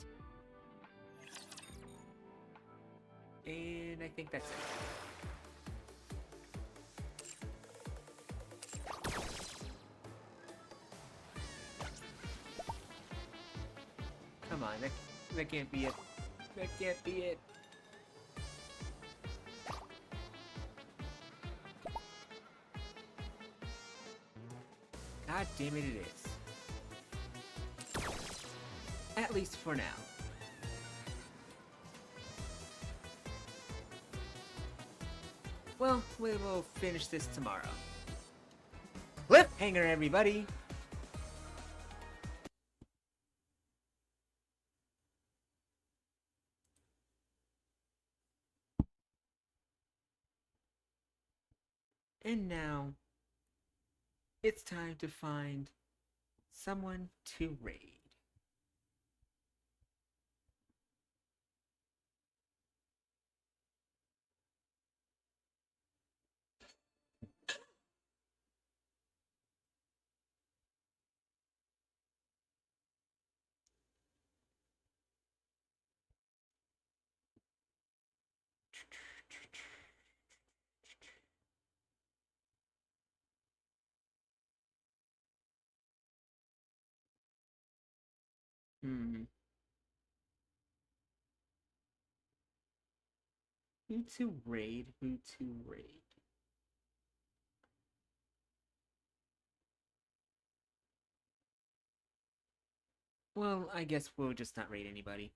And I think that's it. Come on, that can't be it. That can't be it. God damn it, it is. At least for now. Well, we will finish this tomorrow. Cliffhanger, everybody! And now, it's time to find someone to raid. Hmm. Who to raid? Who to raid? Well, I guess we'll just not raid anybody.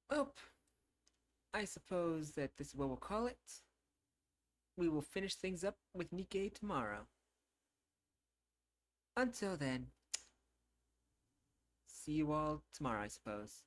Well, I suppose that this is what we'll call it. We will finish things up with Nikkei tomorrow. Until then, see you all tomorrow, I suppose.